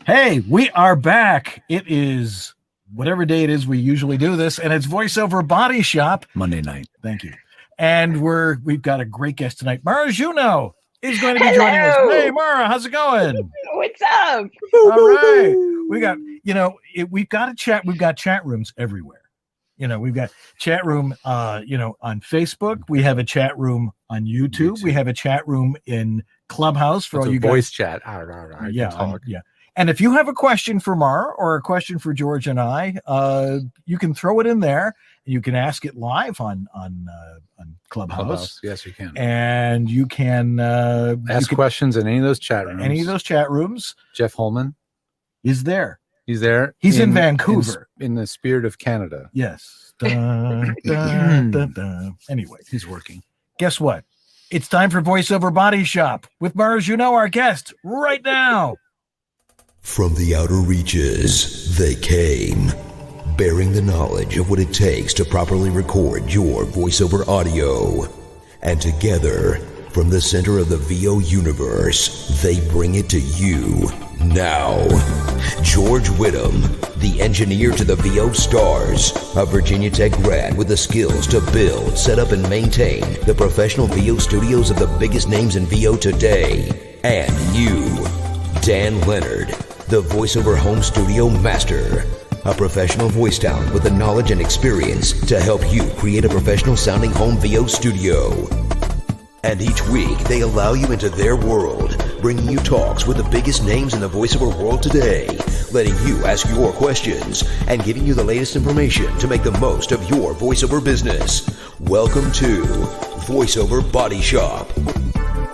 Hey, we are back. It is whatever day it is we usually do this, and it's Voiceover Body Shop. Monday night. Thank you. And we've got a great guest tonight. Mara Juno is going to be Hello. joining us. Hey, Mara, how's it going? What's up? All right. We got, we've got a chat. We've got chat rooms everywhere. We've got chat room, on Facebook. We have a chat room on YouTube. We have a chat room in Clubhouse for That's all you voice guys. chat. Yeah. And if you have a question for Mara or a question for George and I, you can throw it in there. You can ask it live on Clubhouse. Yes, you can. And you can Ask questions in any of those chat rooms. Any of those chat rooms. Jeff Holman is there. He's there. He's in Vancouver. In the spirit of Canada. Yes. Dun, dun, dun, dun. Anyway, he's working. Guess what? It's time for Voiceover Body Shop with Mara Juno, our guest, right now. From the outer reaches, they came, bearing the knowledge of what it takes to properly record your voiceover audio. And together, from the center of the VO universe, they bring it to you now. George Whittam, the engineer to the VO stars, a Virginia Tech grad with the skills to build, set up, and maintain the professional VO studios of the biggest names in VO today. And you, Dan Leonard, the voiceover home studio master, a professional voice talent with the knowledge and experience to help you create a professional sounding home VO studio. And each week, they allow you into their world, bringing you talks with the biggest names in the voiceover world today, letting you ask your questions, and giving you the latest information to make the most of your voiceover business. Welcome to Voiceover Body Shop.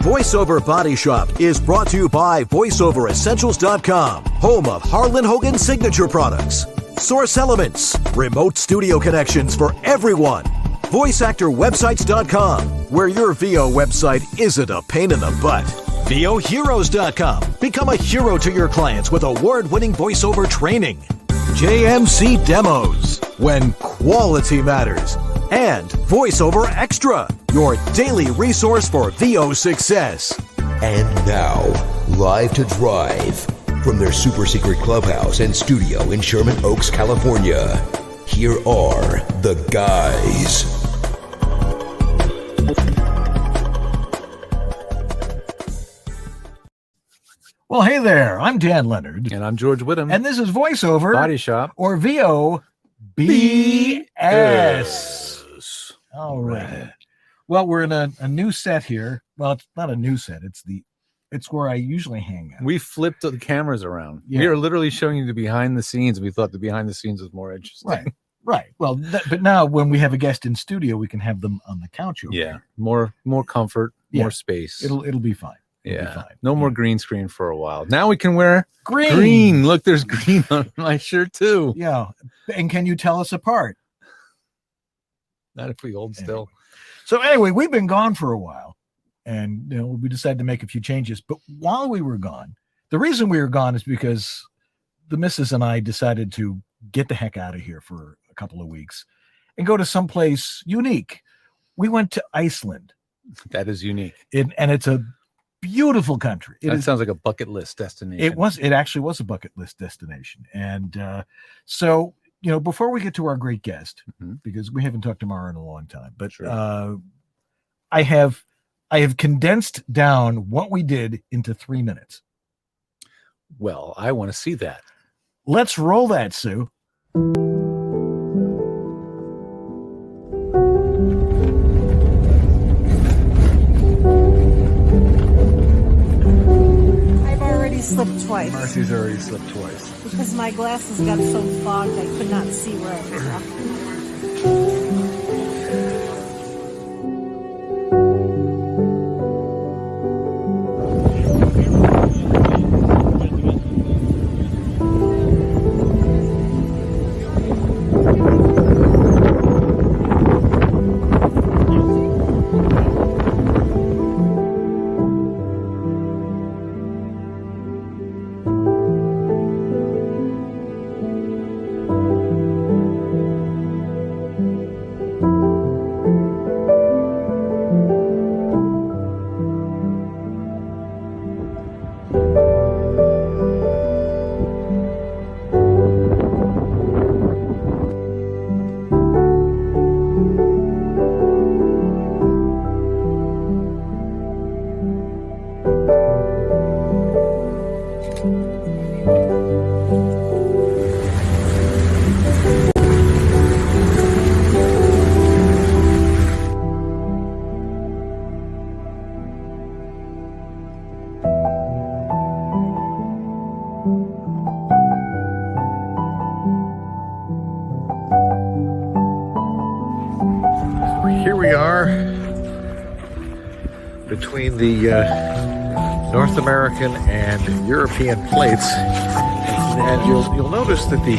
Voiceover Body Shop is brought to you by VoiceOverEssentials.com, home of Harlan Hogan signature products, Source Elements, remote studio connections for everyone, VoiceActorWebsites.com, where your VO website isn't a pain in the butt, VOHeroes.com, become a hero to your clients with award-winning voiceover training, JMC Demos, when quality matters, and VoiceOver Extra, your daily resource for VO success. And now, live to drive from their super secret clubhouse and studio in Sherman Oaks, California, here are the guys. Well, hey there. I'm Dan Leonard. And I'm George Whittam. And this is Voiceover Body Shop. Or VO BS. All right. Well, we're in a new set here. Well, it's not a new set. It's where I usually hang out. We flipped the cameras around. Yeah. We are literally showing you the behind the scenes. We thought the behind the scenes was more interesting. Right. Well, but now when we have a guest in studio, we can have them on the couch over Yeah. here. More comfort, Yeah. more space. It'll be fine. It'll be yeah. fine. No more green screen for a while. Now we can wear Green. Look, there's green on my shirt too. Yeah. And can you tell us apart? Not if we hold still. So anyway, we've been gone for a while, and we decided to make a few changes. But while we were gone, the reason we were gone is because the missus and I decided to get the heck out of here for a couple of weeks and go to someplace unique. We went to Iceland. That is unique. And it's a beautiful country. That sounds like a bucket list destination. It actually was a bucket list destination. And so, before we get to our great guest, because we haven't talked to Mara in a long time, but Sure. I have condensed down what we did into 3 minutes. Well, I want to see that. Let's roll that, Sue. I've already slipped twice Marcy's already slipped twice. because my glasses got so fogged I could not see where I was walking. between the North American and European plates, and you'll notice that the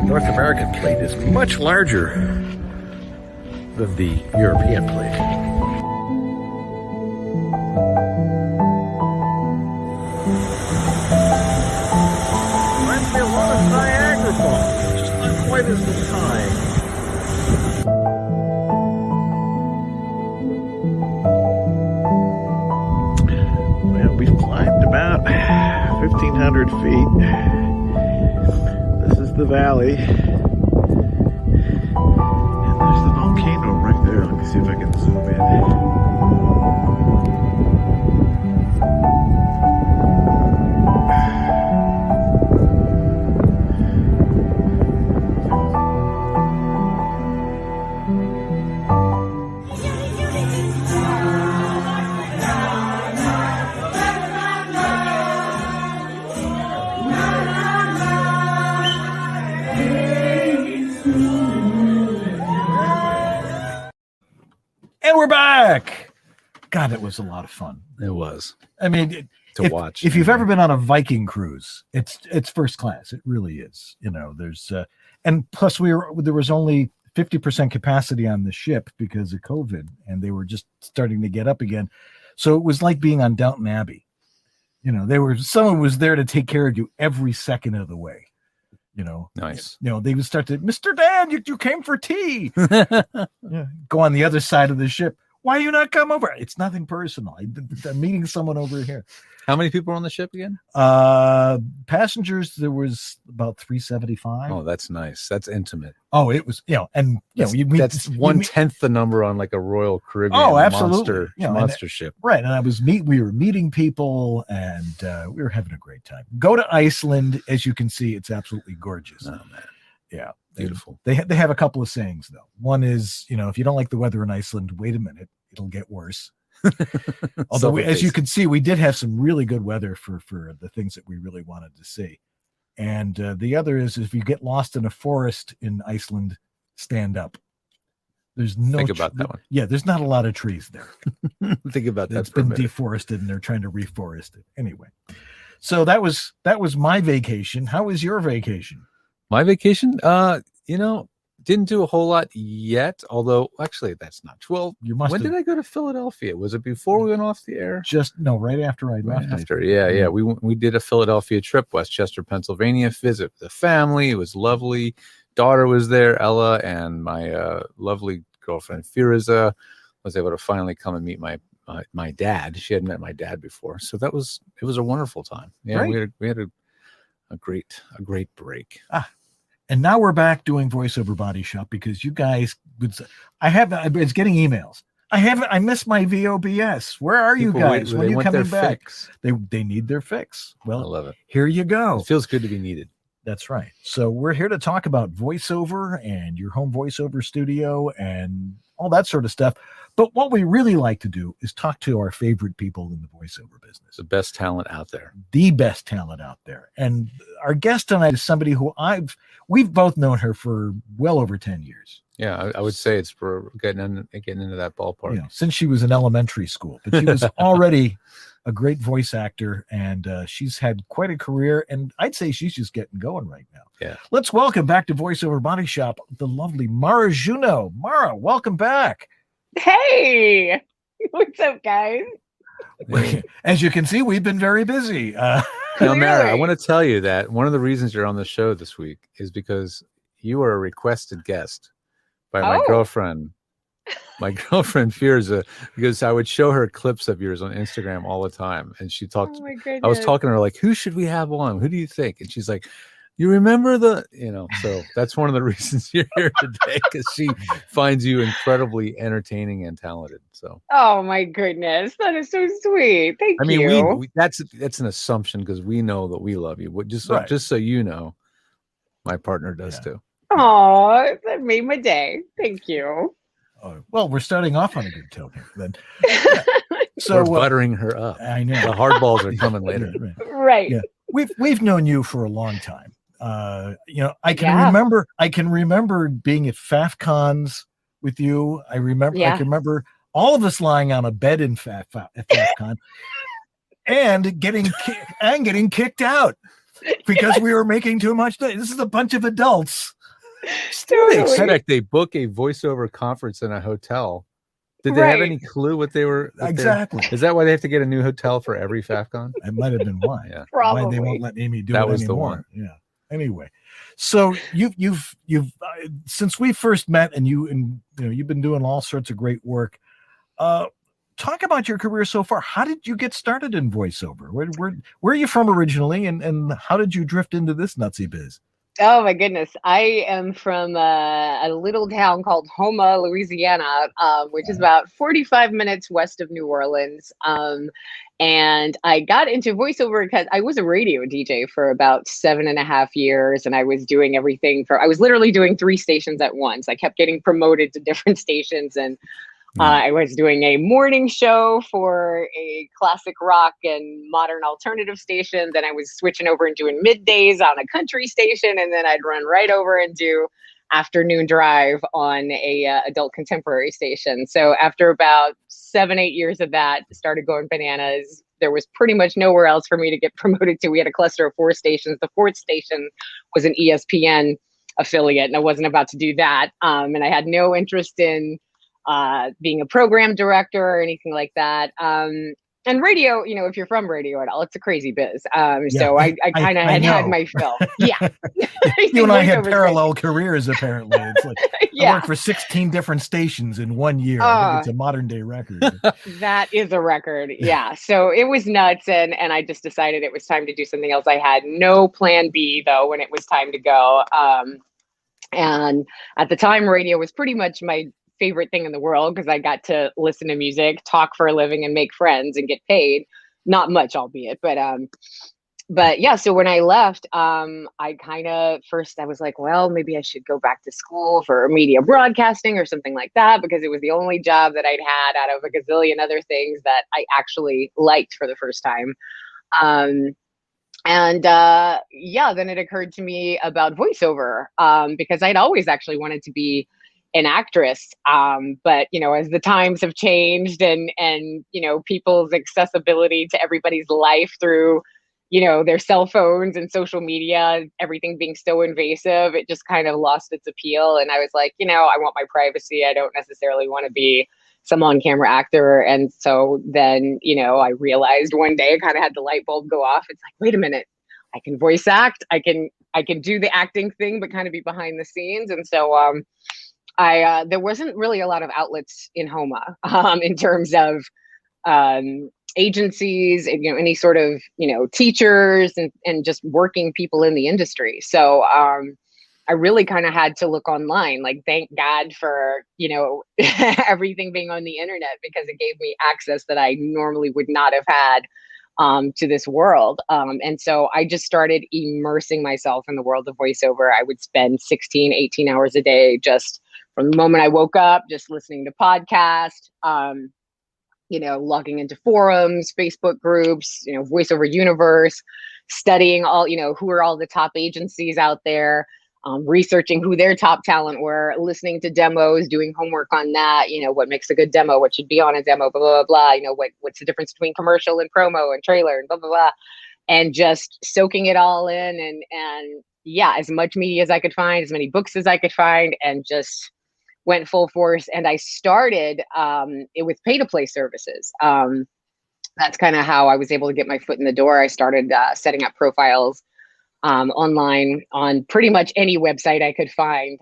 North American plate is much larger than the European plate. Reminds me a lot of Niagara Falls, just not quite as high. Well, we've climbed about 1,500 feet. This is the valley. And there's the volcano right there. Let me see if I can zoom in. And we're back. God, it was a lot of fun. It was I mean, to watch. If you've ever been on a Viking cruise, it's first class. It really is. There's and plus there was only 50% capacity on the ship because of COVID, and they were just starting to get up again. So it was like being on Downton Abbey. Someone was there to take care of you every second of the way. Nice. They would start to, Mr. Dan, you came for tea. Yeah. Go on the other side of the ship. Why you not come over? It's nothing personal. I'm meeting someone over here. How many people were on the ship again? Passengers, there was about 375. Oh, that's nice. That's intimate. Oh, it was, That's 1/10 the number on like a Royal Caribbean absolutely. monster ship. Right. And we were meeting people, and we were having a great time. Go to Iceland. As you can see, it's absolutely gorgeous. Oh, man. Yeah. Beautiful. They have a couple of sayings, though. One is, if you don't like the weather in Iceland, wait a minute, it'll get worse. Although, as you can see, we did have some really good weather for the things that we really wanted to see. And the other is, if you get lost in a forest in Iceland, stand up. There's no Think about that one. Yeah, there's not a lot of trees there. Think about that. It's been deforested, and they're trying to reforest it. Anyway, so that was my vacation. How was your vacation? My vacation, didn't do a whole lot yet. Although, actually, that's not true. Well, when did I go to Philadelphia? Was it before we went off the air? Right after I left. After, yeah. We did a Philadelphia trip, Westchester, Pennsylvania, visit the family. It was lovely. Daughter was there, Ella, and my lovely girlfriend Firuza was able to finally come and meet my dad. She hadn't met my dad before, so it was a wonderful time. Yeah, right. we had a great break. And now we're back doing Voiceover Body Shop because you guys it's getting emails. I missed my VOBS. Where are you guys? When are you coming back? Fix. They need their fix. Well, I love it. Here you go. It feels good to be needed. That's right. So we're here to talk about voiceover and your home voiceover studio and all that sort of stuff. But what we really like to do is talk to our favorite people in the voiceover business. The best talent out there. The best talent out there. And our guest tonight is somebody who we've both known her for well over 10 years. Yeah, I would say it's for getting into that ballpark. Since she was in elementary school. But she was already a great voice actor, and she's had quite a career, and I'd say she's just getting going right now. Yeah. Let's welcome back to Voiceover Body Shop the lovely Mara Juneau. Mara, welcome back. Hey, what's up, guys? As you can see, we've been very busy. Now, Mara, I want to tell you that one of the reasons you're on the show this week is because you are a requested guest by my girlfriend. My girlfriend Firuza, because I would show her clips of yours on Instagram all the time, and she talked. Oh my goodness. I was talking to her like, "Who should we have on? Who do you think?" And she's like, "You remember So that's one of the reasons you're here today, because she finds you incredibly entertaining and talented. So. Oh my goodness, that is so sweet. Thank you. I mean, that's an assumption because we know that we love you. But just so you know, my partner does too. Oh, that made my day. Thank you. Well, we're starting off on a good tone here then. So we're buttering her up. I know the hard balls are coming later. Right. Yeah. We've known you for a long time. I can remember being at FAFCons with you. I remember. I Yeah. can remember all of us lying on a bed in FAFCon and getting kicked out because we were making too much noise. This is a bunch of adults. Totally. Heck, they book a voiceover conference in a hotel. Did they have Right. any clue what they were? Exactly. Is that why they have to get a new hotel for every FAFCon? It might have been why. Yeah. Why they Probably. won't let Amy do That it was the anymore. one. Yeah. Anyway, so you've since we first met, and you've been doing all sorts of great work. Talk about your career so far. How did you get started in voiceover? Where are you from originally, and how did you drift into this nutsy biz? Oh my goodness. I am from a little town called Houma, Louisiana, which is about 45 minutes west of New Orleans. And I got into voiceover because I was a radio DJ for about 7.5 years. And I was doing I was literally doing 3 stations at once. I kept getting promoted to different stations, and I was doing a morning show for a classic rock and modern alternative station. Then I was switching over and doing middays on a country station. And then I'd run right over and do afternoon drive on a adult contemporary station. So after about 7-8 years of that, started going bananas. There was pretty much nowhere else for me to get promoted to. We had a cluster of 4 stations. The 4th station was an ESPN affiliate, and I wasn't about to do that. And I had no interest in being a program director or anything like that. And radio, if you're from radio at all, it's a crazy biz. So I kind of had my fill. Yeah. You and I had Voiceover's parallel careers, apparently. It's like I Yeah. worked for 16 different stations in 1 year. I think it's a modern day record. That is a record. Yeah. So it was nuts. And I just decided it was time to do something else. I had no plan B though, when it was time to go. And at the time, radio was pretty much my favorite thing in the world because I got to listen to music, talk for a living, and make friends and get paid. Not much, albeit, but yeah. So when I left, I kind of first I was like, well, maybe I should go back to school for media broadcasting or something like that, because it was the only job that I'd had out of a gazillion other things that I actually liked for the first time. Then it occurred to me about voiceover, because I'd always actually wanted to be an actress. But as the times have changed and people's accessibility to everybody's life through, their cell phones and social media, everything being so invasive, it just kind of lost its appeal. And I was like, I want my privacy. I don't necessarily want to be some on-camera actor. And so then, I realized one day, I kind of had the light bulb go off. It's like, wait a minute, I can voice act. I can do the acting thing, but kind of be behind the scenes. And so, there wasn't really a lot of outlets in Houma, in terms of, agencies, and, any sort of, teachers and just working people in the industry. So, I really kind of had to look online, like, thank God for, everything being on the internet, because it gave me access that I normally would not have had, to this world. And so I just started immersing myself in the world of voiceover. I would spend 16, 18 hours a day, just from the moment I woke up, just listening to podcasts, logging into forums, Facebook groups, voiceover universe, studying all, who are all the top agencies out there, researching who their top talent were, listening to demos, doing homework on that, what makes a good demo, what should be on a demo, blah, blah, blah, what's the difference between commercial and promo and trailer and blah, blah, blah, and just soaking it all in. And yeah, as much media as I could find, as many books as I could find, and just went full force. And I started it with pay-to-play services. That's kind of how I was able to get my foot in the door. I started setting up profiles online on pretty much any website I could find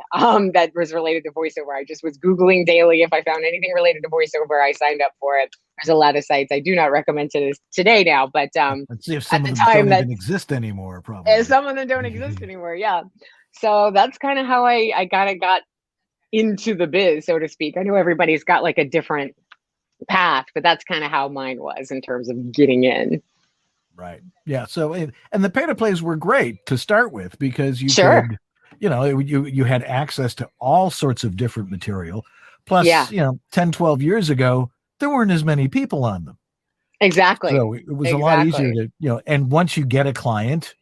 that was related to voiceover. I just was Googling daily. If I found anything related to voiceover, I signed up for it. There's a lot of sites I do not recommend to this today now, but Let's see if some at of the them time don't even exist anymore, probably. and some of them don't exist anymore. Yeah. So that's kind of how I kind of got into the biz, so to speak. I know everybody's got like a different path, but that's kind of how mine was in terms of getting in. Right. Yeah. So, and the pay to plays were great to start with, because you Sure. could, you had access to all sorts of different material. Plus, Yeah. 10, 12 years ago, there weren't as many people on them. Exactly. So it was a lot easier Exactly. to, and once you get a client,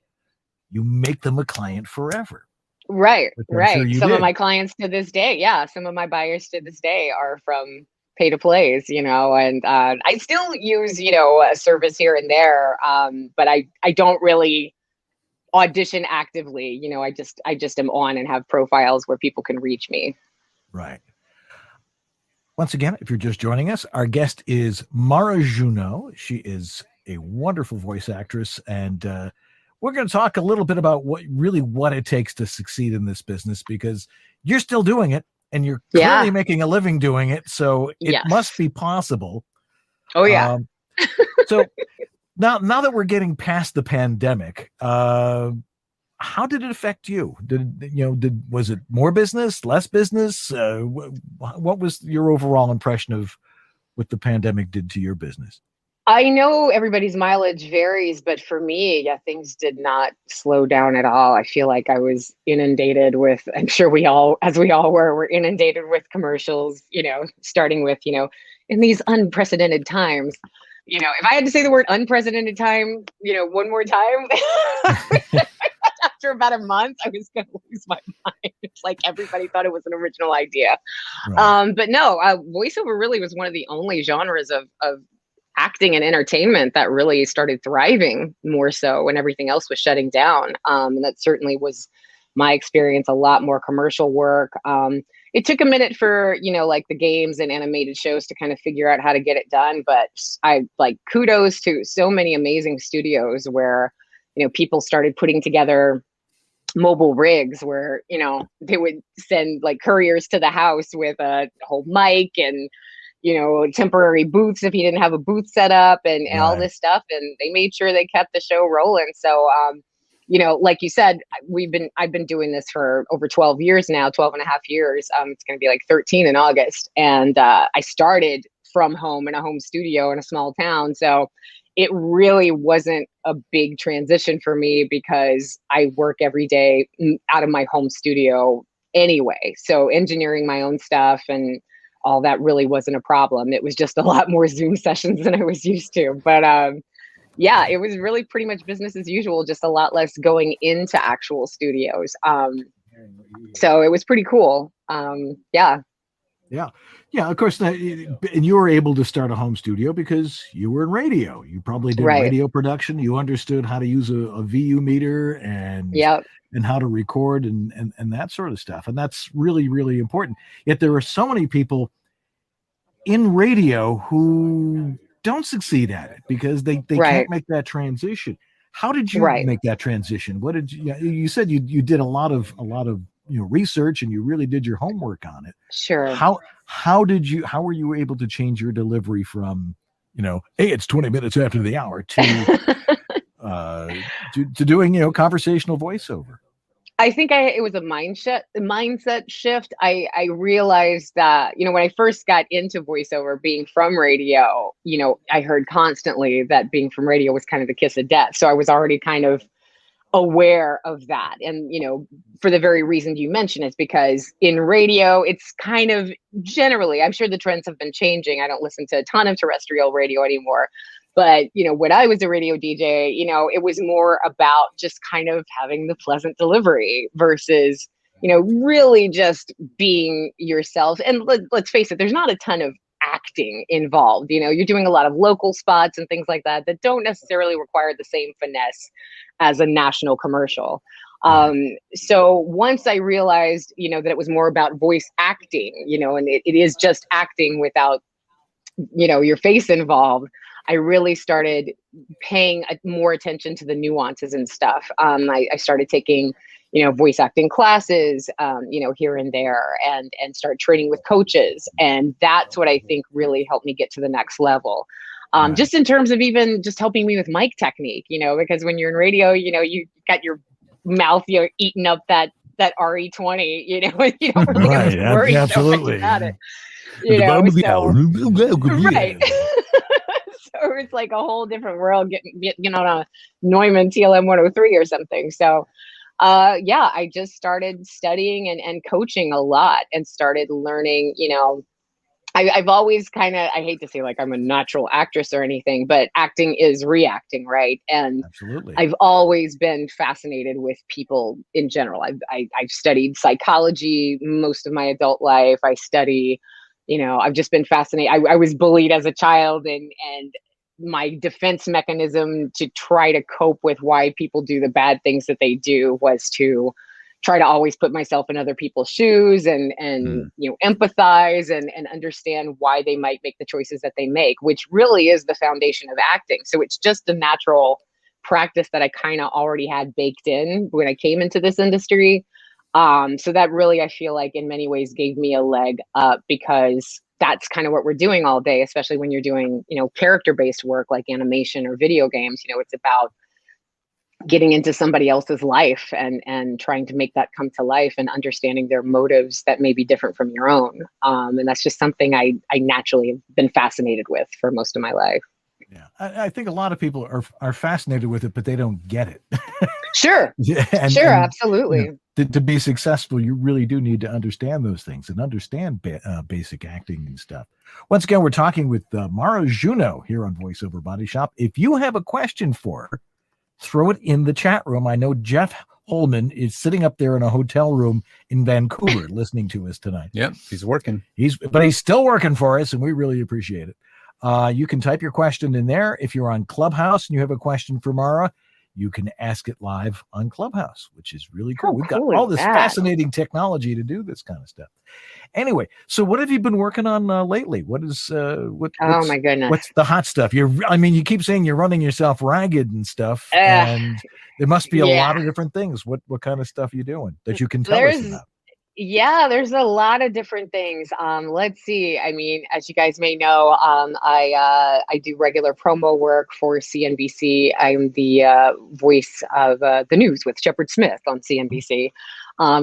you make them a client forever. Right, which I'm right. sure you Some of did. my clients to this day, yeah, some of my buyers to this day are from pay to plays, and I still use, a service here and there, but I don't really audition actively. I just am on and have profiles where people can reach me. Right. Once again, if you're just joining us, our guest is Mara Junot. She is a wonderful voice actress, and we're going to talk a little bit about what it takes to succeed in this business, because you're still doing it and you're clearly Yeah. making a living doing it. So it Yes. must be possible. Oh yeah. So now that we're getting past the pandemic, how did it affect you? Was it more business, less business? What was your overall impression of what the pandemic did to your business? I know everybody's mileage varies, but for me, yeah, things did not slow down at all. I feel like I was inundated with, I'm sure as we all were inundated with commercials, starting with, in these unprecedented times. If I had to say the word unprecedented time, one more time, after about a month, I was going to lose my mind. It's like everybody thought it was an original idea. Right. But no, voiceover really was one of the only genres of acting and entertainment that really started thriving more so when everything else was shutting down. And that certainly was my experience, a lot more commercial work. It took a minute for, like the games and animated shows to kind of figure out how to get it done. But I kudos to so many amazing studios where, people started putting together mobile rigs where, they would send like couriers to the house with a whole mic and, temporary booths if he didn't have a booth set up and all Right. this stuff. And they made sure they kept the show rolling. So, like you said, I've been doing this for over 12 years now, 12 and a half years. It's going to be like 13 in August. And I started from home in a home studio in a small town. So it really wasn't a big transition for me because I work every day out of my home studio anyway. So engineering my own stuff and all that really wasn't a problem. It was just a lot more Zoom sessions than I was used to. But yeah, it was really pretty much business as usual, just a lot less going into actual studios. So it was pretty cool. Yeah. Yeah, of course. And you were able to start a home studio because you were in radio. You probably did Right. radio production. You understood how to use a VU meter and Yep. how to record and that sort of stuff. And that's really, really important. Yet there are so many people in radio who don't succeed at it because they Right. can't make that transition. How did you Right. make that transition? What did you said you did a lot of research and you really did your homework on it. Sure. How were you able to change your delivery from, hey, it's 20 minutes after the hour to doing, conversational voiceover? I think it was a mindset shift. I realized that, when I first got into voiceover, being from radio, I heard constantly that being from radio was kind of the kiss of death. So I was already kind of aware of that. And, for the very reason you mentioned, it's because in radio, it's kind of generally, I'm sure the trends have been changing. I don't listen to a ton of terrestrial radio anymore. But, when I was a radio DJ, it was more about just kind of having the pleasant delivery versus, really just being yourself. And let's face it, there's not a ton of acting involved. You're doing a lot of local spots and things like that don't necessarily require the same finesse as a national commercial. So once I realized, that it was more about voice acting, and it is just acting without, your face involved, I really started paying more attention to the nuances and stuff. I started taking, voice acting classes, here and there and start training with coaches. And that's what I think really helped me get to the next level. Just in terms of even just helping me with mic technique, because when you're in radio, you got your mouth, eating up that RE20, you don't really have to worry absolutely. so much about it. Right. So it's like a whole different world getting on a Neumann TLM 103 or something. So I just started studying and coaching a lot and started learning, I've always kind of, I hate to say like I'm a natural actress or anything, but acting is reacting, right? And Absolutely. I've always been fascinated with people in general. I've studied psychology most of my adult life. I study, I've just been fascinated. I was bullied as a child, and my defense mechanism to try to cope with why people do the bad things that they do was to try to always put myself in other people's shoes and empathize and understand why they might make the choices that they make, which really is the foundation of acting. So it's just a natural practice that I kind of already had baked in when I came into this industry. So that really, I feel like in many ways gave me a leg up, because that's kind of what we're doing all day, especially when you're doing, character-based work like animation or video games. It's about getting into somebody else's life and trying to make that come to life and understanding their motives that may be different from your own. And that's just something I naturally have been fascinated with for most of my life. Yeah, I think a lot of people are fascinated with it, but they don't get it. Sure. Yeah, Absolutely. To be successful, you really do need to understand those things and understand basic acting and stuff. Once again, we're talking with Mara Juno here on VoiceOver Body Shop. If you have a question for her, throw it in the chat room. I know Jeff Holman is sitting up there in a hotel room in Vancouver listening to us tonight. Yep, he's working. But he's still working for us, and we really appreciate it. You can type your question in there. If you're on Clubhouse and you have a question for Mara, you can ask it live on Clubhouse, which is really cool. We've got all this fascinating technology to do this kind of stuff. Anyway, so what have you been working on lately? What is oh my goodness, what's the hot stuff? You keep saying you're running yourself ragged and stuff, and there must be a lot of different things. What kind of stuff are you doing that you can tell us about? Yeah, there's a lot of different things. Let's see. I mean, as you guys may know, I do regular promo work for CNBC. I'm the voice of the news with Shepard Smith on CNBC.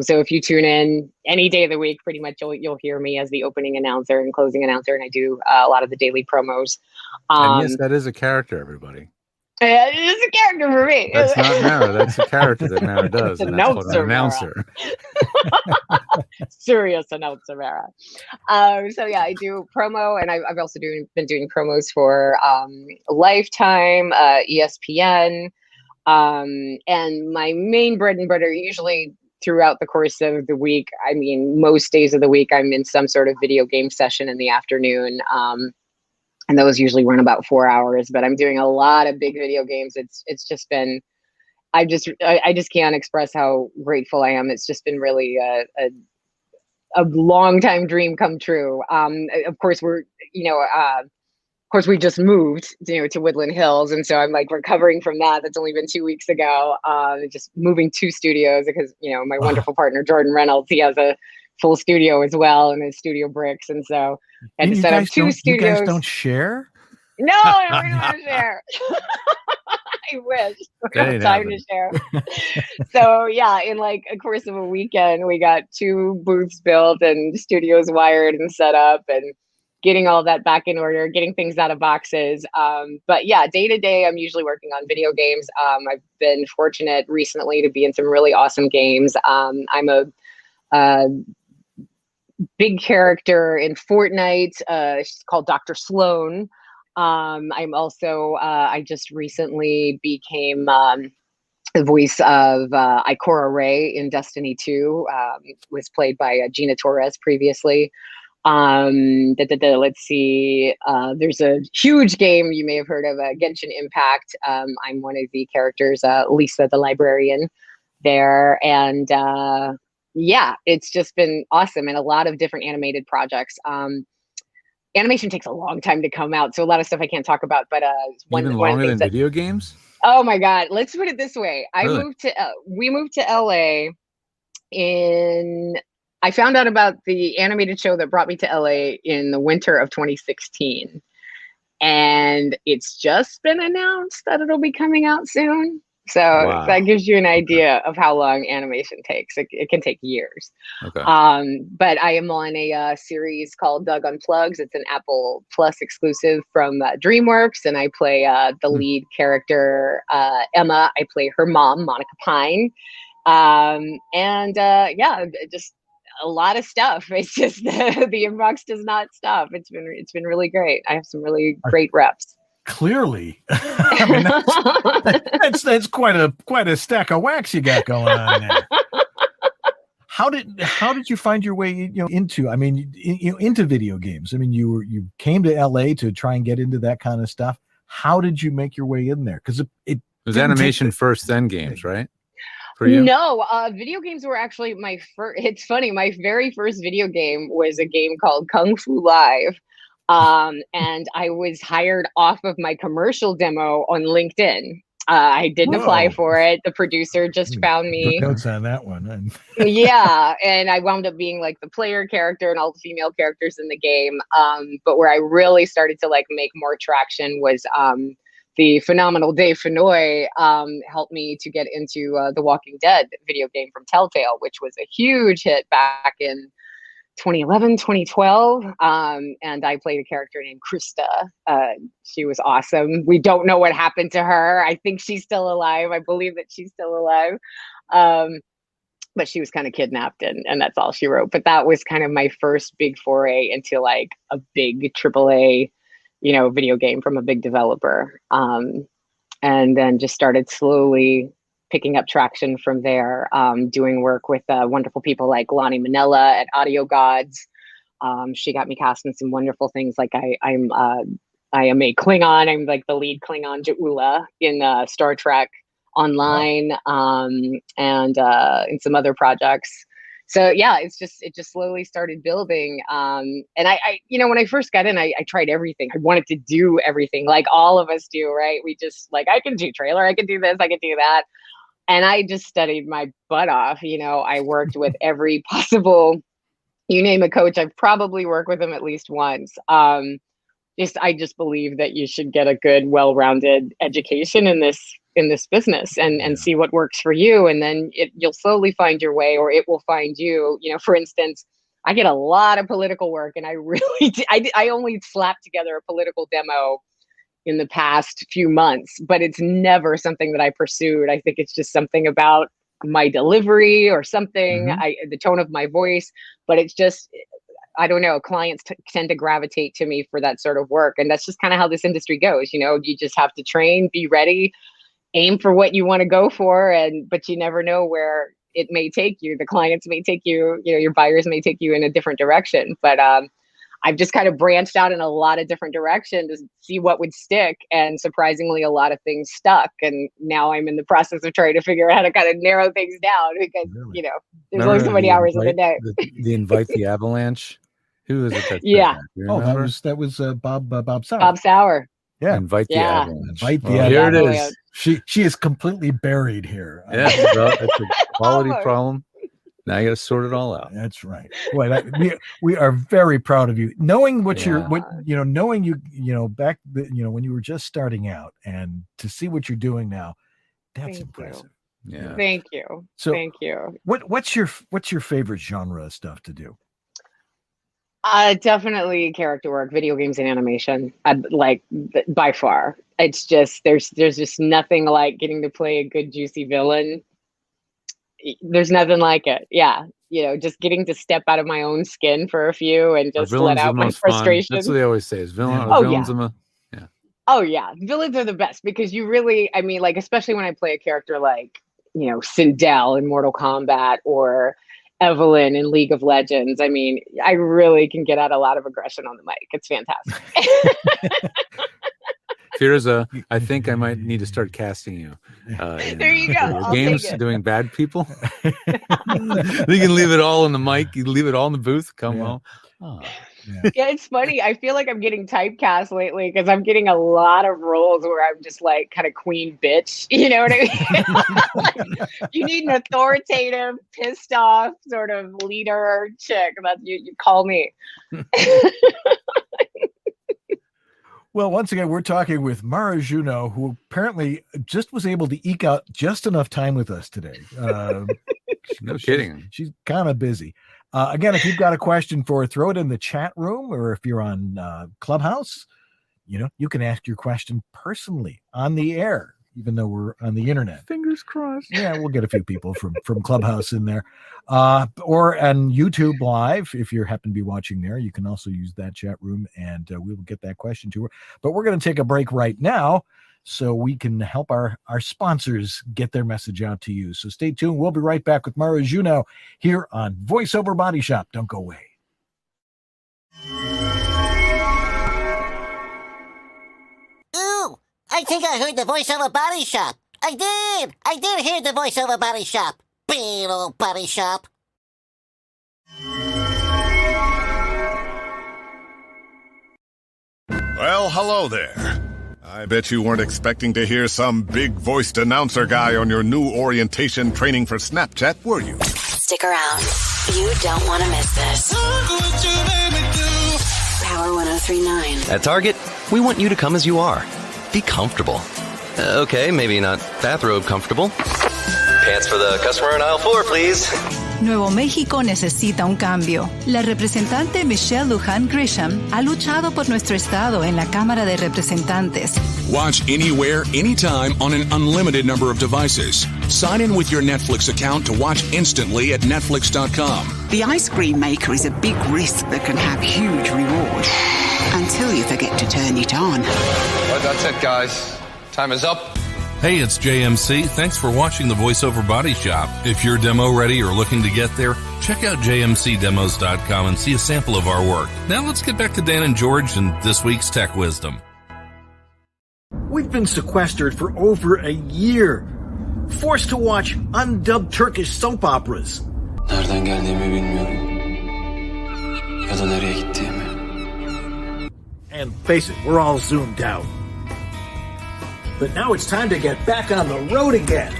So if you tune in any day of the week, pretty much you'll hear me as the opening announcer and closing announcer, and I do a lot of the daily promos. And yes, that is a character, everybody. It's a character for me. That's not Mara. That's a character that Mara does. It's and that's called an announcer. Serious announcer, Mara. So yeah, I do promo, and I've also been doing promos for Lifetime, ESPN, and my main bread and butter usually throughout the course of the week. I mean, most days of the week, I'm in some sort of video game session in the afternoon. And those usually run about 4 hours, but I'm doing a lot of big video games. It's just been, I just can't express how grateful I am. It's just been really a long time dream come true. Of course we just moved, to Woodland Hills. And so I'm like recovering from that. That's only been 2 weeks ago. Just moving 2 studios because, my wonderful partner, Jordan Reynolds, he has a full studio as well, and his Studio Bricks. And so I had to set up 2 studios. You guys don't share? No, we don't share. I wish. We don't have time to share. So yeah, in like a course of a weekend, we got 2 booths built and studios wired and set up, and getting all that back in order, getting things out of boxes. But yeah, day to day, I'm usually working on video games. I've been fortunate recently to be in some really awesome games. I'm a big character in Fortnite. She's called Dr. Sloan. I'm also, I just recently became the voice of Ikora Ray in Destiny 2, was played by Gina Torres previously. Let's see. There's a huge game you may have heard of, Genshin Impact. I'm one of the characters, Lisa the librarian there. And yeah, it's just been awesome, and a lot of different animated projects. Animation takes a long time to come out, so a lot of stuff I can't talk about. But even longer than video games. Oh my God! Let's put it this way: Really? we moved to LA I found out about the animated show that brought me to LA in the winter of 2016, and it's just been announced that it'll be coming out soon. So that gives you an idea of how long animation takes. It can take years. Okay. But I am on a series called Doug Unplugs. It's an Apple Plus exclusive from DreamWorks, and I play the lead character, Emma. I play her mom, Monica Pine. Yeah, just a lot of stuff. It's just the inbox does not stop. It's been really great. I have some really great reps. Clearly, I mean, that's quite a stack of wax you got going on there. How did you find your way, into? I mean, into video games. I mean, you came to LA to try and get into that kind of stuff. How did you make your way in there? Because it was animation first, then games, right? For you? No, video games were actually my first. It's funny. My very first video game was a game called Kung Fu Live. And I was hired off of my commercial demo on LinkedIn. I didn't apply for it. The producer just found me. Notes on that one. Yeah, and I wound up being like the player character and all the female characters in the game. But where I really started to like make more traction was the phenomenal Dave Fennoy helped me to get into the Walking Dead video game from Telltale, which was a huge hit back in 2011, 2012. And I played a character named Krista. She was awesome. We don't know what happened to her. I think she's still alive. I believe that she's still alive. But she was kind of kidnapped and that's all she wrote. But that was kind of my first big foray into like a big AAA, video game from a big developer. And then just started slowly picking up traction from there, doing work with wonderful people like Lonnie Manella at Audio Gods. She got me cast in some wonderful things. Like I am a Klingon. I'm like the lead Klingon Ja'ula in Star Trek Online, and in some other projects. So yeah, it just slowly started building. And I when I first got in, I tried everything. I wanted to do everything like all of us do, right? We just like, I can do trailer, I can do this, I can do that. And I just studied my butt off. I worked with every possible, you name a coach, I've probably worked with them at least once. I just believe that you should get a good, well-rounded education in this business and see what works for you. And then you'll slowly find your way, or it will find you. For instance, I get a lot of political work, and I really, I only slapped together a political demo in the past few months, but it's never something that I pursued. I think it's just something about my delivery or something, the tone of my voice, but it's just, I don't know, clients tend to gravitate to me for that sort of work. And that's just kind of how this industry goes. You just have to train, be ready, aim for what you want to go for. But you never know where it may take you. The clients may take you, your buyers may take you in a different direction, but, I've just kind of branched out in a lot of different directions to see what would stick. And surprisingly, a lot of things stuck. And now I'm in the process of trying to figure out how to kind of narrow things down because, there's only so many hours in the day. The Invite the Avalanche. Who is it? That that was Bob Sauer. Bob Sauer. Yeah. Invite the Avalanche. Invite the Here it Avalanche. is. She is completely buried here. Yeah, that's a quality problem. Now you got to sort it all out. That's right. Boy, we are very proud of you. Knowing knowing you, back when you were just starting out, and to see what you're doing now, that's impressive. Yeah. Thank you. So thank you. What's your favorite genre of stuff to do? Definitely character work, video games, and animation. Like by far. It's just there's just nothing like getting to play a good juicy villain. There's nothing like it. Yeah. Just getting to step out of my own skin for a few and just let out my frustration. That's what they always say is villains. Yeah. Oh yeah. Villains are the best because you really, like, especially when I play a character like, Sindel in Mortal Kombat or Evelyn in League of Legends. I really can get out a lot of aggression on the mic. It's fantastic. Firuza, I think I might need to start casting you. There you go. Games doing bad people. You can leave it all in the mic. You leave it all in the booth. Come home. Oh. Yeah, it's funny. I feel like I'm getting typecast lately because I'm getting a lot of roles where I'm just like kind of queen bitch. You know what I mean? You need an authoritative, pissed off sort of leader chick. That's you call me. Well, once again, we're talking with Mara Juno, who apparently just was able to eke out just enough time with us today. No kidding. She's kind of busy. Again, if you've got a question for her, throw it in the chat room, or if you're on Clubhouse, you can ask your question personally on the air. even though we're on the internet. Fingers crossed. Yeah, we'll get a few people from Clubhouse in there. Or on YouTube Live, if you happen to be watching there, you can also use that chat room, and we will get that question to her. But we're going to take a break right now so we can help our sponsors get their message out to you. So stay tuned. We'll be right back with Mara Juno here on VoiceOver Body Shop. Don't go away. Ooh, I think I heard the VoiceOver Body Shop. I did hear the VoiceOver Body Shop. Big old body shop. Well, hello there. I bet you weren't expecting to hear some big-voiced announcer guy on your new orientation training for Snapchat, were you? Stick around. You don't want to miss this. Power 103.9. At Target, we want you to come as you are. Be comfortable. Okay, maybe not bathrobe comfortable. Pants for the customer in aisle 4, please. Nuevo México necesita un cambio. La representante Michelle Lujan Grisham ha luchado por nuestro estado en la Cámara de Representantes. Watch anywhere, anytime on an unlimited number of devices. Sign in with your Netflix account to watch instantly at Netflix.com. The ice cream maker is a big risk that can have huge reward until you forget to turn it on. Well, that's it, guys. Time is up. Hey, it's JMC. Thanks for watching the VoiceOver Body Shop. If you're demo ready or looking to get there, check out jmcdemos.com and see a sample of our work. Now let's get back to Dan and George and this week's Tech Wisdom. We've been sequestered for over a year, forced to watch undubbed Turkish soap operas. Nereden geldiğimi bilmiyorum. Ya da nereye gittiğimi. And face it, we're all zoomed out. But now it's time to get back on the road again.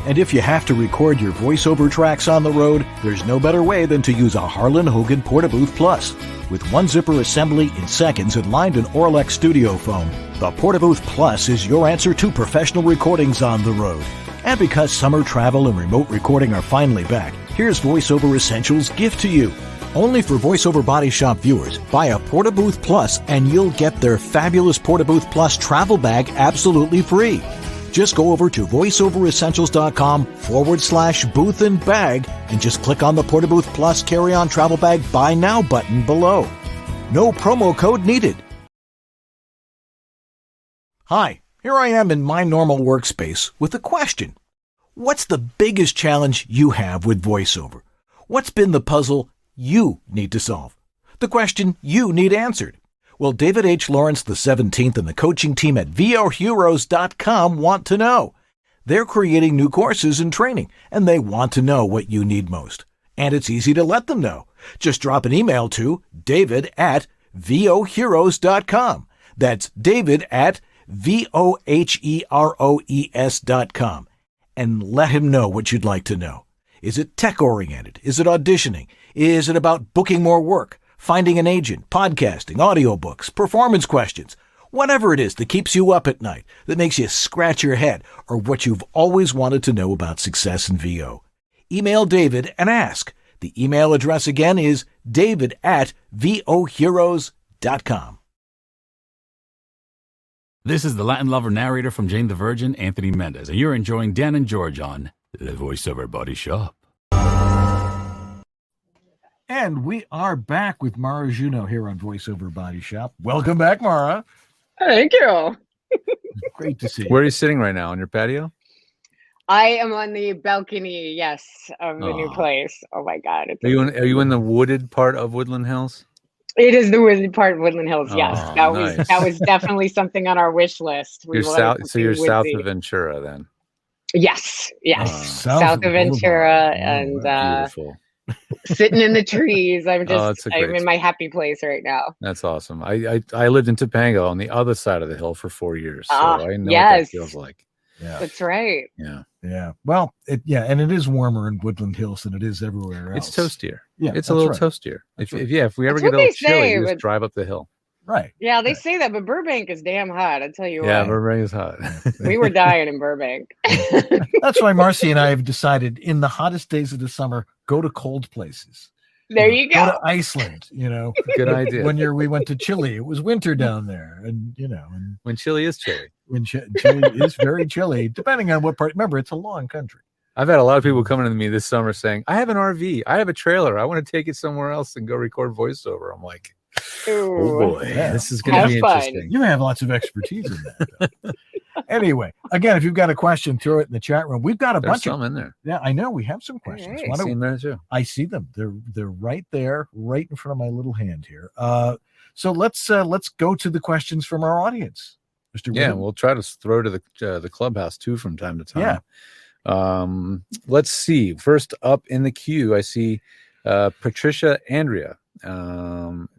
And if you have to record your voiceover tracks on the road, there's no better way than to use a Harlan Hogan Portabooth Plus. With one zipper assembly in seconds and lined in Orlex Studio foam, the Portabooth Plus is your answer to professional recordings on the road. And because summer travel and remote recording are finally back, here's VoiceOver Essentials' gift to you. Only for VoiceOver Body Shop viewers, buy a Portabooth Plus and you'll get their fabulous Portabooth Plus travel bag absolutely free. Just go over to voiceoveressentials.com/booth and bag and just click on the Portabooth Plus carry-on travel bag buy now button below. No promo code needed. Hi, here I am in my normal workspace with a question. What's the biggest challenge you have with VoiceOver? What's been the puzzle you need to solve? The question you need answered? Well, David H. Lawrence the 17th and the coaching team at VOHeroes.com want to know. They're creating new courses and training, and they want to know what you need most. And it's easy to let them know. Just drop an email to david@VOHeroes.com. That's david@VOHeroes.com. And let him know what you'd like to know. Is it tech-oriented? Is it auditioning? Is it about booking more work, finding an agent, podcasting, audiobooks, performance questions? Whatever it is that keeps you up at night, that makes you scratch your head, or what you've always wanted to know about success in VO. Email David and ask. The email address again is david@VOHeroes.com. This is the Latin lover narrator from Jane the Virgin, Anthony Mendez, and you're enjoying Dan and George on the VoiceOver Body Shop. And we are back with Mara Juno here on VoiceOver Body Shop. Welcome back, Mara. Thank you. Great to see you. Where are you sitting right now? On your patio? I am on the balcony, yes, of the new place. Oh my God. Are you in the wooded part of Woodland Hills? It is the wooded part of Woodland Hills, yes. Oh, That was definitely something on our wish list. You're south of Ventura then. Yes. South of Ventura and beautiful. Sitting in the trees. I'm in my happy place right now. That's awesome. I lived in Topanga on the other side of the hill for 4 years, so I know what that feels like. Yeah, that's right. Yeah. Well, and it is warmer in Woodland Hills than it is everywhere else. It's toastier. Yeah, it's a little toastier. If we ever get a little chilly, you just drive up the hill. Right. Yeah, they say that, but Burbank is damn hot. I tell you what. Yeah, Burbank is hot. We were dying in Burbank. That's why Marcy and I have decided in the hottest days of the summer, go to cold places. There you Go go. to Iceland, Good idea. One year we went to Chile. It was winter down there. And, and When Chile is chilly. when Chile is very chilly, depending on what part. Remember, it's a long country. I've had a lot of people coming to me this summer saying, I have an RV. I have a trailer. I want to take it somewhere else and go record voiceover. I'm like, oh boy, Yeah. this is going to be fun. interesting. You have lots of expertise in that. Anyway, again, if you've got a question, throw it in the chat room. We've got a There's bunch some of. in there. Yeah, I know we have some questions. right. Why I don't- see them there too. I see them. They're right there, right in front of my little hand here. So let's go to the questions from our audience, Mr. Yeah, Whittle. we'll try to throw to the clubhouse too from time to time. Yeah. Let's see. First up in the queue, I see Patricia Andrea.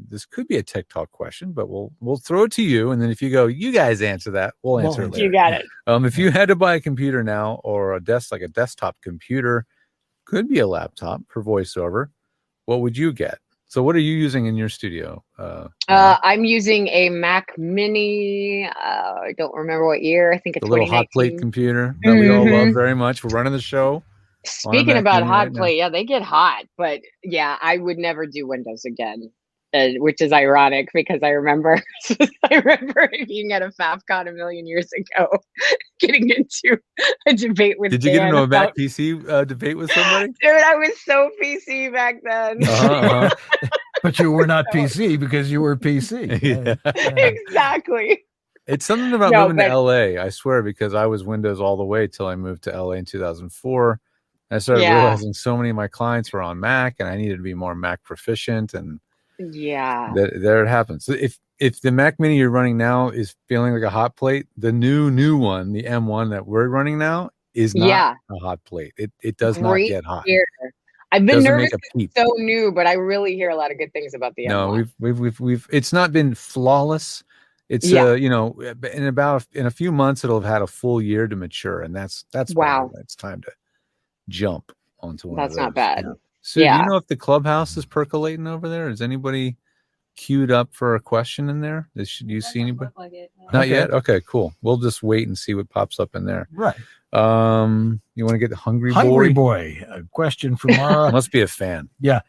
This could be a TikTok question, but we'll throw it to you, and then if you go, you guys answer that, we'll answer it later. You got it. If you had to buy a computer now, or a desktop computer, could be a laptop for voiceover, what would you get? So what are you using in your studio? I'm using a Mac Mini. I don't remember what year. I think it's The little hot plate 2019. computer that we all love Mhm. very much. We're running the show. on a Speaking Mac about Mini hot right now. plate, yeah, they get hot. But yeah, I would never do Windows again, which is ironic because I remember being at a FAFCON a million years ago, getting into a debate with Did you get Dan into a Mac about- PC debate with somebody? Dude, I was so PC back then. Uh-huh. But you were not PC because you were PC. Yeah. Exactly. It's something about No, moving but- to LA, I swear, because I was Windows all the way till I moved to LA in 2004. I started Yeah. realizing so many of my clients were on Mac and I needed to be more Mac proficient, and Yeah. there it happens. So if the Mac Mini you're running now is feeling like a hot plate, the new one, the M1 that we're running now, is not Yeah. a hot plate. It does Great not get hot. Here. I've been Doesn't nervous. make a It's peep. so new, but I really hear a lot of good things about the No, M1. we've it's not been flawless. It's Yeah. in a few months it'll have had a full year to mature, and that's Wow. when it's time to jump onto one. That's of not those. bad. Yeah. So do Yeah. you know if the clubhouse is percolating over there? Is anybody queued up for a question in there? Do you see anybody? Not Okay. yet. Okay, cool. We'll just wait and see what pops up in there. Right. You want to get the Hungry Hungry Boy? Boy. A question from Mara. Must be a fan. Yeah.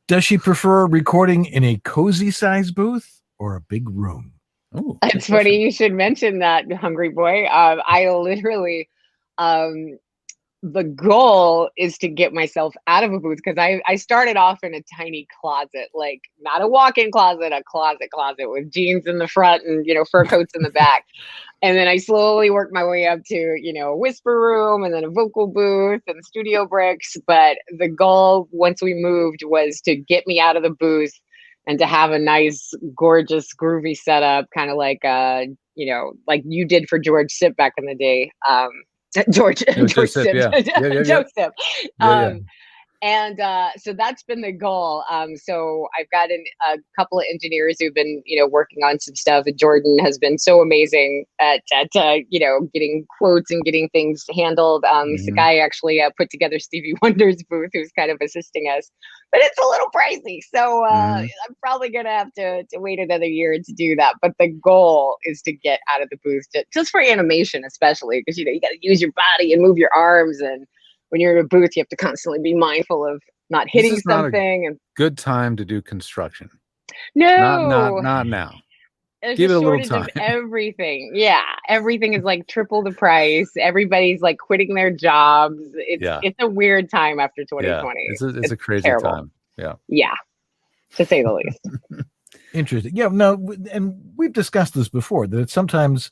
Does she prefer recording in a cozy size booth or a big room? Oh, It's funny you should mention that, Hungry Boy. I literally, the goal is to get myself out of a booth because I started off in a tiny closet, like not a walk-in closet, a closet with jeans in the front and, fur coats in the back. And then I slowly worked my way up to, a whisper room and then a vocal booth and studio bricks. But the goal once we moved was to get me out of the booth and to have a nice, gorgeous, groovy setup, kind of like, like you did for George Sip back in the day. George Sip, Sip. yeah. Yeah. Joe Sip. Yeah. And so that's been the goal. So I've got a couple of engineers who've been, working on some stuff. And Jordan has been so amazing at getting quotes and getting things handled. He's the guy actually put together Stevie Wonder's booth, who's kind of assisting us. But it's a little pricey. So I'm probably going to have to wait another year to do that. But the goal is to get out of the booth, just for animation, especially, because, you got to use your body and move your arms. And when you're in a booth, you have to constantly be mindful of not hitting This is not a something. And good time to do construction. no, Not now. there's Give a it a little shortage of time. everything. Yeah, everything is like triple the price. Everybody's like quitting their jobs. Yeah. It's a weird time after Yeah, 2020. it's a crazy terrible. time. Yeah. Yeah, to say the least. Interesting. Yeah, no, and we've discussed this before, that sometimes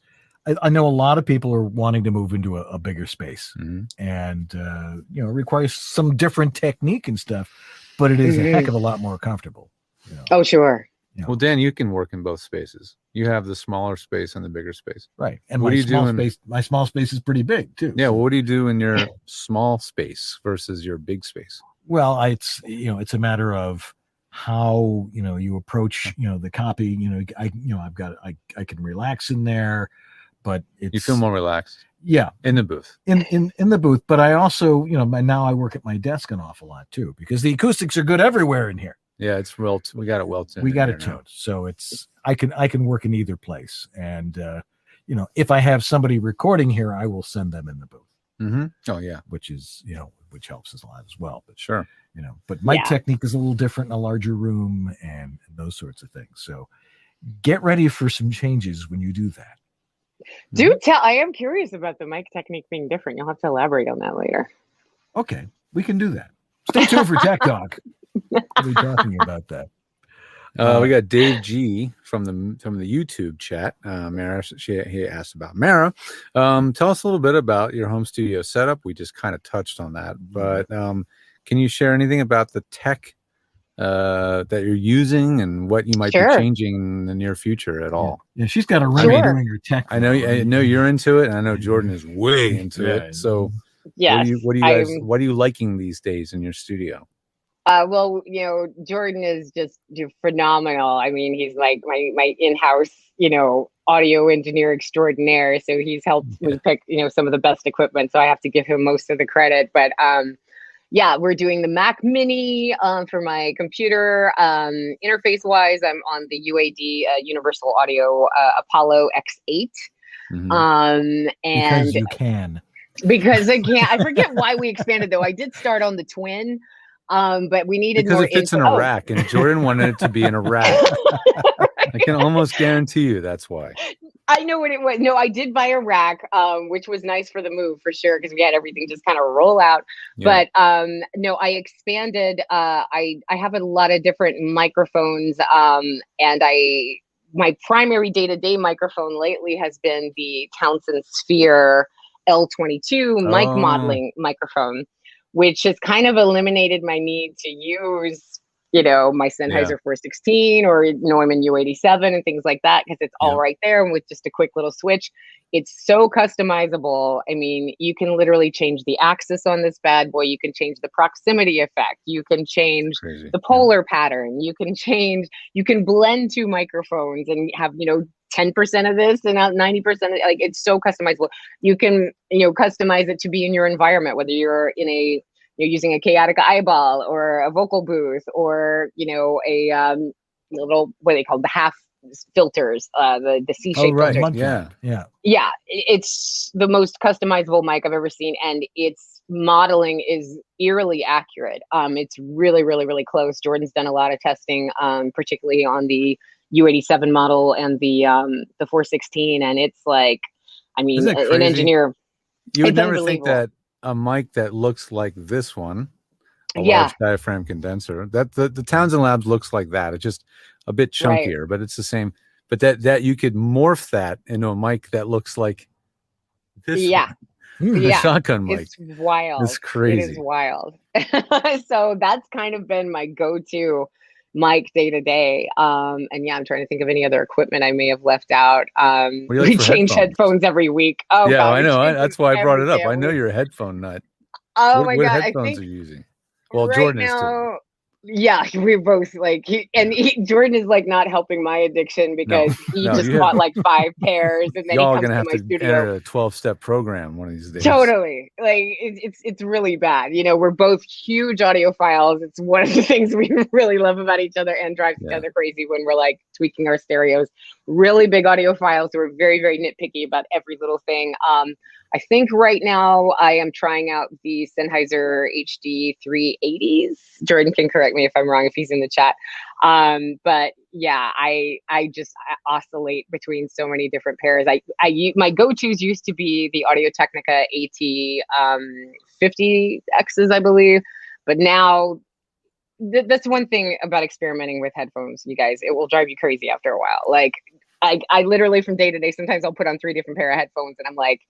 I know a lot of people are wanting to move into a bigger space and, it requires some different technique and stuff, but it is a heck of a lot more comfortable. Oh, sure. Well, Dan, you can work in both spaces. You have the smaller space and the bigger space. Right. And what do you do in my small space is pretty big too. Yeah. Well, what do you do in your small space versus your big space? Well, it's a matter of how, you approach, the copy, I can relax in there, but You feel more relaxed. Yeah. In the booth. In the booth, but I also, now I work at my desk an awful lot too, because the acoustics are good everywhere in here. Yeah, it's we got it well tuned. We got in it here now. tuned. So I can work in either place. And, if I have somebody recording here, I will send them in the booth. Mm-hmm. Oh yeah. Which is, which helps us a lot as well. But sure, but mic technique is a little different in a larger room and those sorts of things. So get ready for some changes when you do that. Do tell. I am curious about the mic technique being different. You'll have to elaborate on that later. Okay, we can do that. Stay tuned for Tech Talk. We'll be talking about that. We got Dave G from the YouTube chat. Mara, he asked about Mara. Tell us a little bit about your home studio setup. We just kind of touched on that, but can you share anything about the tech that you're using and what you might be changing in the near future at all? Yeah, she's got a Remy doing her tech. I know you're into it, and I know Jordan is way into it. So, yes, what are you liking these days in your studio? Well, Jordan is just phenomenal. I mean, he's like my in-house, audio engineer extraordinaire. So he's helped me pick, some of the best equipment. So I have to give him most of the credit. But we're doing the Mac Mini for my computer. Interface-wise, I'm on the UAD Universal Audio Apollo X8. And because you can. Because I can't. I forget why we expanded though. I did start on the Twin. But we needed because more it fits in a rack, and Jordan wanted it to be in a rack. I can almost guarantee you that's why. I know what it was. No, I did buy a rack, which was nice for the move for sure, because we had everything just kind of roll out. Yeah. But no, I expanded. I have a lot of different microphones, and my primary day-to-day microphone lately has been the Townsend Sphere L22 mic modeling microphone, which has kind of eliminated my need to use, my Sennheiser 416 or Neumann U87 and things like that, because it's all right there. And with just a quick little switch, it's so customizable. I mean, you can literally change the axis on this bad boy. You can change the proximity effect. You can change the polar pattern. You can blend two microphones and have, 10% of this and 90%. Like, it's so customizable. You can, customize it to be in your environment, whether you're using a chaotic eyeball or a vocal booth or, a little, what they call the half filters, the C-shaped filters. Yeah. It's the most customizable mic I've ever seen. And its modeling is eerily accurate. It's really, really, really close. Jordan's done a lot of testing, particularly on the U87 model and the 416, and it's like, I mean, an engineer. You would never think that a mic that looks like this one, a large diaphragm condenser, that the Townsend Labs looks like that. It's just a bit chunkier, but it's the same. But that you could morph that into a mic that looks like this. The shotgun mic. It's wild. It's crazy. It is wild. So that's kind of been my go-to mic day to day. And I'm trying to think of any other equipment I may have left out. We change headphones every week. Oh, yeah, God, I know. That's why I brought it up. I know you're a headphone nut. Oh, what headphones are you using? Well, right Jordan now, is too. Yeah, we're both like, Jordan is like not helping my addiction because he just bought like 5 pairs, and then y'all he comes gonna have to my to studio. enter a 12-step program one of these days. Totally, like it's really bad. We're both huge audiophiles. It's one of the things we really love about each other and drives each other crazy when we're like tweaking our stereos. Really big audiophiles, so we're very, very nitpicky about every little thing. I think right now I am trying out the Sennheiser HD 380s. Jordan can correct me if I'm wrong if he's in the chat. But yeah, I oscillate between so many different pairs. My go-tos used to be the Audio-Technica AT 50Xs, I believe. But now that's one thing about experimenting with headphones, you guys. It will drive you crazy after a while. Like I literally from day to day, sometimes I'll put on 3 different pair of headphones and I'm like,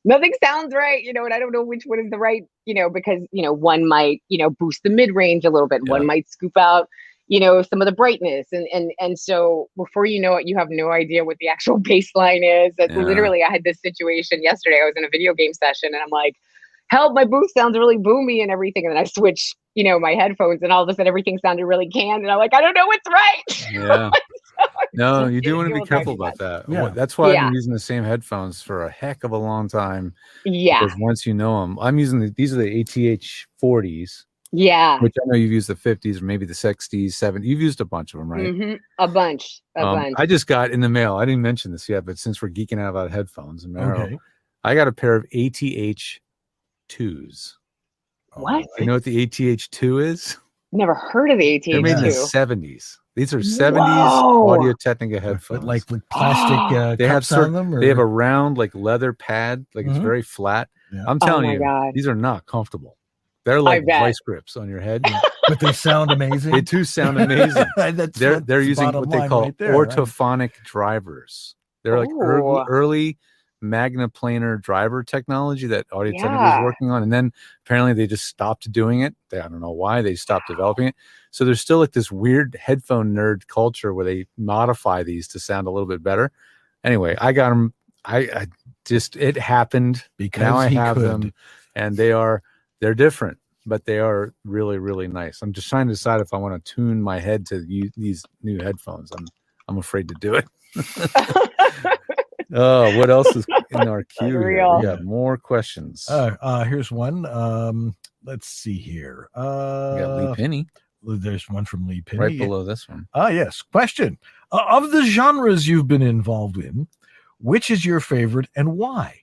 nothing sounds right, and I don't know which one is the right, because, one might, boost the mid-range a little bit. One might scoop out, some of the brightness. And so before you know it, you have no idea what the actual baseline is. Literally, I had this situation yesterday. I was in a video game session and I'm like, help, my booth sounds really boomy and everything. And then I switched, my headphones and all of a sudden everything sounded really canned. And I'm like, I don't know what's right. Yeah. No, you do want to be careful about that. Yeah. That's why I've been using the same headphones for a heck of a long time. Yeah. Because once you know them, I'm using these are the ATH 40s. Yeah. Which I know you've used the 50s or maybe the 60s, 70s. You've used a bunch of them, right? Mm-hmm. A bunch. I just got in the mail. I didn't mention this yet, but since we're geeking out about headphones, I got a pair of ATH 2s. What? You know what the ATH-2 is? Never heard of the ATH2. They're made in the 70s. These are 70s Whoa. Audio-Technica headphones. But like with plastic they have cups on them? Or? They have a round like leather pad, like it's Mhm. very flat. Yeah. I'm telling my you, God. these are not comfortable. They're like bet. vice grips on your head. But they sound amazing. They do sound amazing. That's They're using bottom what they line call right there, right? orthophonic drivers. They're like Ooh. early magnaplanar driver technology that Audio-Technica Yeah. was working on, and then apparently they just stopped doing it. I don't know why they stopped developing it. So there's still like this weird headphone nerd culture where they modify these to sound a little bit better. Anyway, I got them. I just it happened Because now I he have could. them, and they're different, but they are really, really nice. I'm just trying to decide if I want to tune my head to these new headphones. I'm afraid to do it. Oh, what else is in our queue here? Unreal. We got more questions. Here's one. Let's see here. We got Lee Penny There's one from Lee Penny. right below this one. Yes. Question. Of the genres you've been involved in, which is your favorite and why?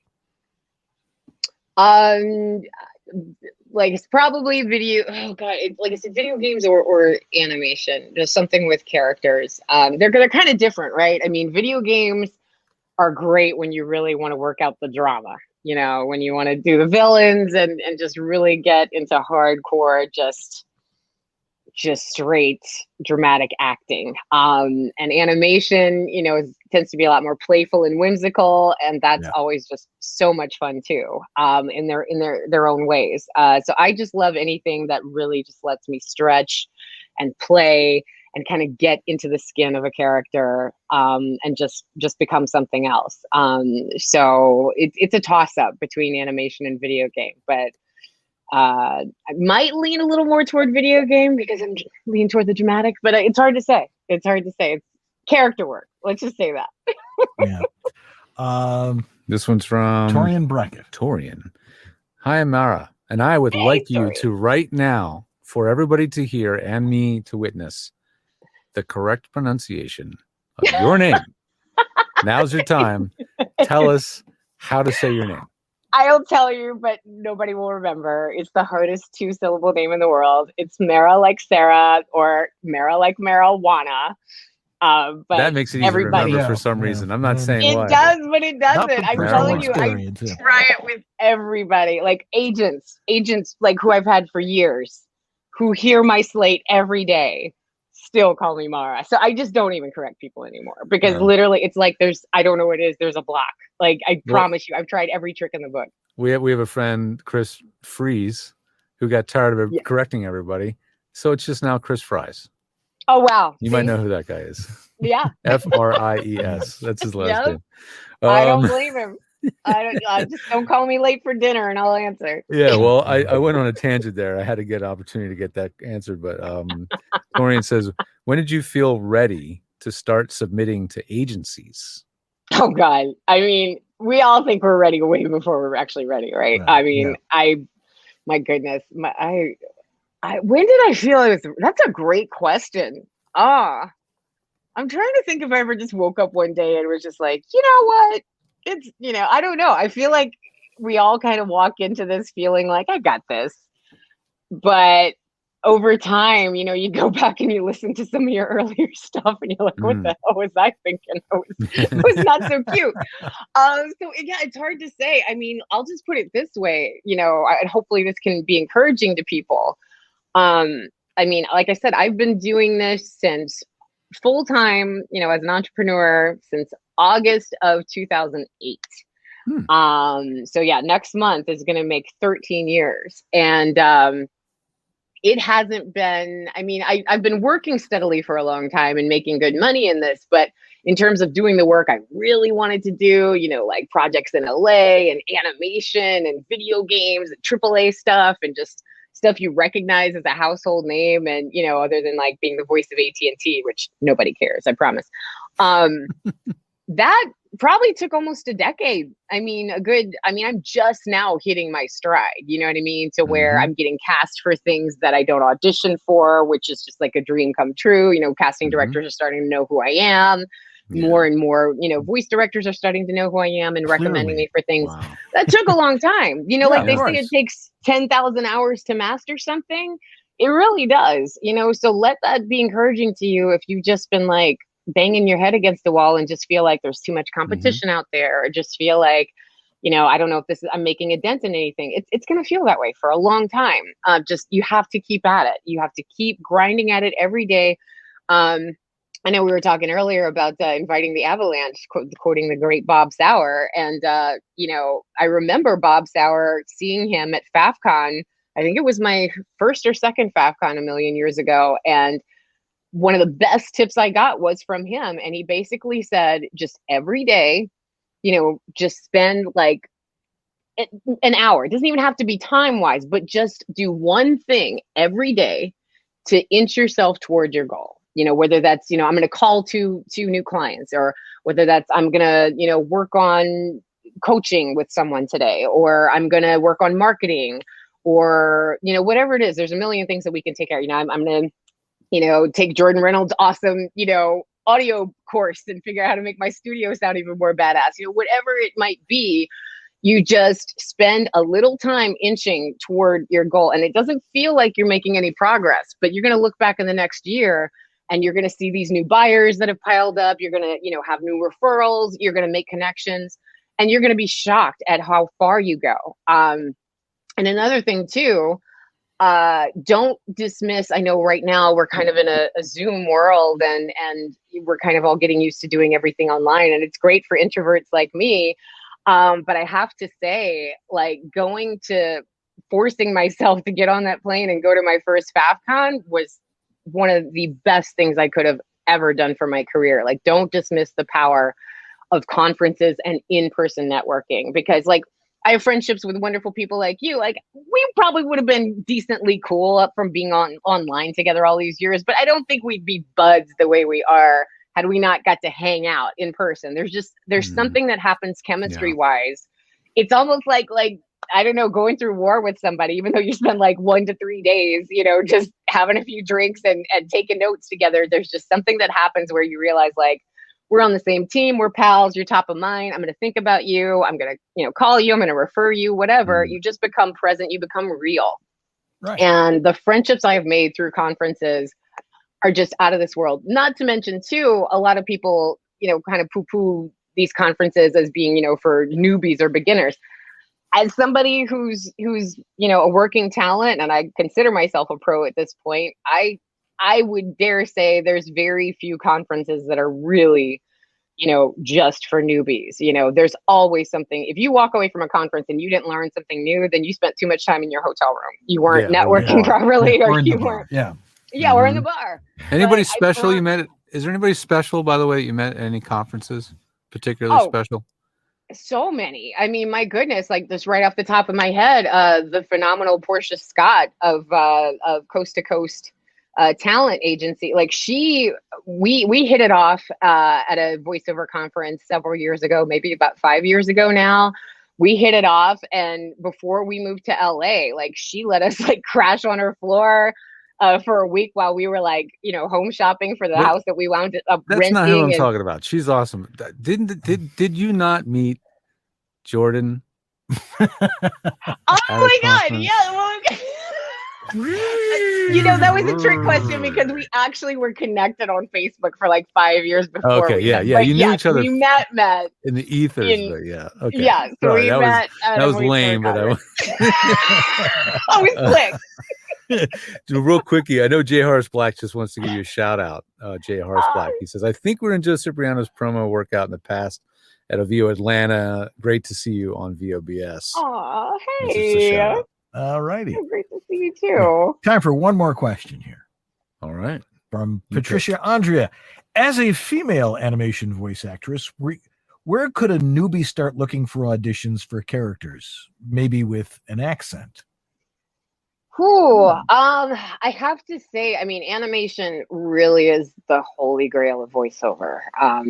Like it's probably video. Oh god, it's like I said, video games or animation. Just something with characters. They're kind of different, right? I mean, video games are great when you really want to work out the drama. You know, when you want to do the villains and just really get into hardcore, just straight dramatic acting. And animation, you know, tends to be a lot more playful and whimsical, and that's always just so much fun too. In their own ways. So I just love anything that really just lets me stretch and play and kind of get into the skin of a character, and just become something else. So it's a toss up between animation and video game, but I might lean a little more toward video game because I'm leaning toward the dramatic, but it's hard to say. It's character work. Let's just say that. Yeah. This one's from Torian Brackett. Torian. Hi, Mara. And I would like you to right now, for everybody to hear and me to witness, the correct pronunciation of your name. Now's your time. Tell us how to say your name. I'll tell you, but nobody will remember. It's the hardest 2-syllable name in the world. It's Mara like Sarah or Mara like marijuana. But That makes it easy to remember for some reason. I'm not saying It why. does, but it doesn't. from I'm personal telling you, I experience, yeah. try it with everybody. Like agents like who I've had for years, who hear my slate every day, still call me Mara. So I just don't even correct people anymore because literally it's like I don't know what it is. There's a block. Like I promise you, I've tried every trick in the book. We have a friend, Chris Fries, who got tired of correcting everybody. So it's just now Chris Fries. Oh, wow. You might know who that guy is. Yeah. Fries. That's his last name. I don't blame him. I just don't call me late for dinner and I'll answer. Yeah, well, I went on a tangent there. I had to get an opportunity to get that answered. But Torian says, when did you feel ready to start submitting to agencies? Oh, God. I mean, we all think we're ready way before we're actually ready, right? I mean, my goodness. When did I feel it was? That's a great question. I'm trying to think if I ever just woke up one day and was just like, you know what? It's, I don't know. I feel like we all kind of walk into this feeling like, I got this. But over time, you go back and you listen to some of your earlier stuff and you're like, what the hell was I thinking? It was not so cute. So yeah, it's hard to say. I mean, I'll just put it this way, and hopefully this can be encouraging to people. I mean, like I said, I've been doing this since full-time, as an entrepreneur since August of 2008. So yeah, next month is going to make 13 years. And, it hasn't been, I mean, I've been working steadily for a long time and making good money in this, but in terms of doing the work I really wanted to do, like projects in LA and animation and video games and AAA stuff and just stuff you recognize as a household name. And, other than like being the voice of AT&T, which nobody cares, I promise. That probably took almost a decade. I mean, I'm just now hitting my stride, you know what I mean? To where I'm getting cast for things that I don't audition for, which is just like a dream come true. Casting directors are starting to know who I am. more and more, voice directors are starting to know who I am and recommending me for things. Wow. That took a long time. Yeah, Like they of say it course. takes 10,000 hours to master something. It really does, so let that be encouraging to you if you've just been like banging your head against the wall and just feel like there's too much competition out there, or just feel like, I don't know if I'm making a dent in anything. It's going to feel that way for a long time. Just, you have to keep at it. You have to keep grinding at it every day. I know we were talking earlier about inviting the Avalanche, quoting the great Bob Sauer. And, I remember Bob Sauer, seeing him at FAFCON. I think it was my first or second FAFCON a million years ago. And one of the best tips I got was from him. And he basically said, just every day, just spend like an hour. It doesn't even have to be time wise, but just do one thing every day to inch yourself toward your goal. Whether that's, I'm going to call two new clients, or whether that's, I'm going to, work on coaching with someone today, or I'm going to work on marketing, or, whatever it is. There's a million things that we can take care of. I'm going to, take Jordan Reynolds' awesome, audio course and figure out how to make my studio sound even more badass. Whatever it might be, you just spend a little time inching toward your goal. And it doesn't feel like you're making any progress, but you're going to look back in the next year and you're going to see these new buyers that have piled up. You're going to, have new referrals. You're going to make connections, and you're going to be shocked at how far you go. And another thing too, don't dismiss. I know right now we're kind of in a Zoom world, and we're kind of all getting used to doing everything online, and it's great for introverts like me. But I have to say, like, forcing myself to get on that plane and go to my first FAFCON was one of the best things I could have ever done for my career. Like, don't dismiss the power of conferences and in-person networking, because like, I have friendships with wonderful people like you. Like, we probably would have been decently cool up from being online together all these years, but I don't think we'd be buds the way we are had we not got to hang out in person. There's something that happens chemistry wise. It's almost like, I don't know, going through war with somebody, even though you spend like 1 to 3 days, just having a few drinks and taking notes together. There's just something that happens where you realize, like, we're on the same team, we're pals, you're top of mind. I'm going to think about you. I'm going to, call you. I'm going to refer you, whatever. You just become present. You become real. Right. And the friendships I have made through conferences are just out of this world. Not to mention too, a lot of people, kind of poo-poo these conferences as being, for newbies or beginners. As somebody who's a working talent, and I consider myself a pro at this point, I would dare say there's very few conferences that are really, just for newbies. There's always something. If you walk away from a conference and you didn't learn something new, then you spent too much time in your hotel room. You weren't networking properly, or you weren't. Yeah, we're in the bar. Anybody special you met? Is there anybody special, by the way, that you met at any conferences? Particularly special? So many. I mean, my goodness, like, just right off the top of my head, the phenomenal Portia Scott of Coast to Coast talent agency. Like, we hit it off at a voiceover conference several years ago, maybe about 5 years ago now. We hit it off, and before we moved to LA, like, she let us like crash on her floor for a week while we were like, home shopping for the house that we wound up renting. That's not who I'm talking about. She's awesome. Did you not meet Jordan? Oh my God! Yeah. Well, that was a trick question, because we actually were connected on Facebook for like 5 years before. Okay, yeah. You knew each other. We met in the ethers, but yeah. Okay. Yeah, so Sorry, we met. That was lame, but I was quick. Real quickie, I know Jay Horace Black just wants to give you a shout out. Jay Horace Black, he says, I think we're in Joe Cipriano's promo workout in the past at a VO Atlanta. Great to see you on VOBS. Oh, hey. All righty. Great to see you too. Time for one more question here. All right. From Patricia Andrea. As a female animation voice actress, where could a newbie start looking for auditions for characters, maybe with an accent? I have to say, I mean, animation really is the holy grail of voiceover.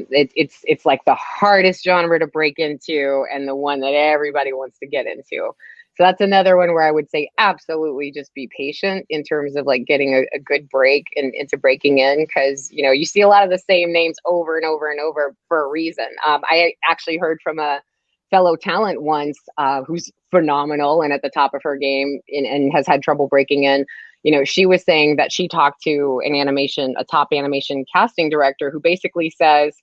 It's like the hardest genre to break into, and the one that everybody wants to get into. So that's another one where I would say absolutely just be patient in terms of like getting a good break and into breaking in, because you know you see a lot of the same names over and over and over for a reason. I actually heard from a fellow talent once who's phenomenal and at the top of her game and has had trouble breaking in. You know, she was saying that she talked to a top animation casting director who basically says,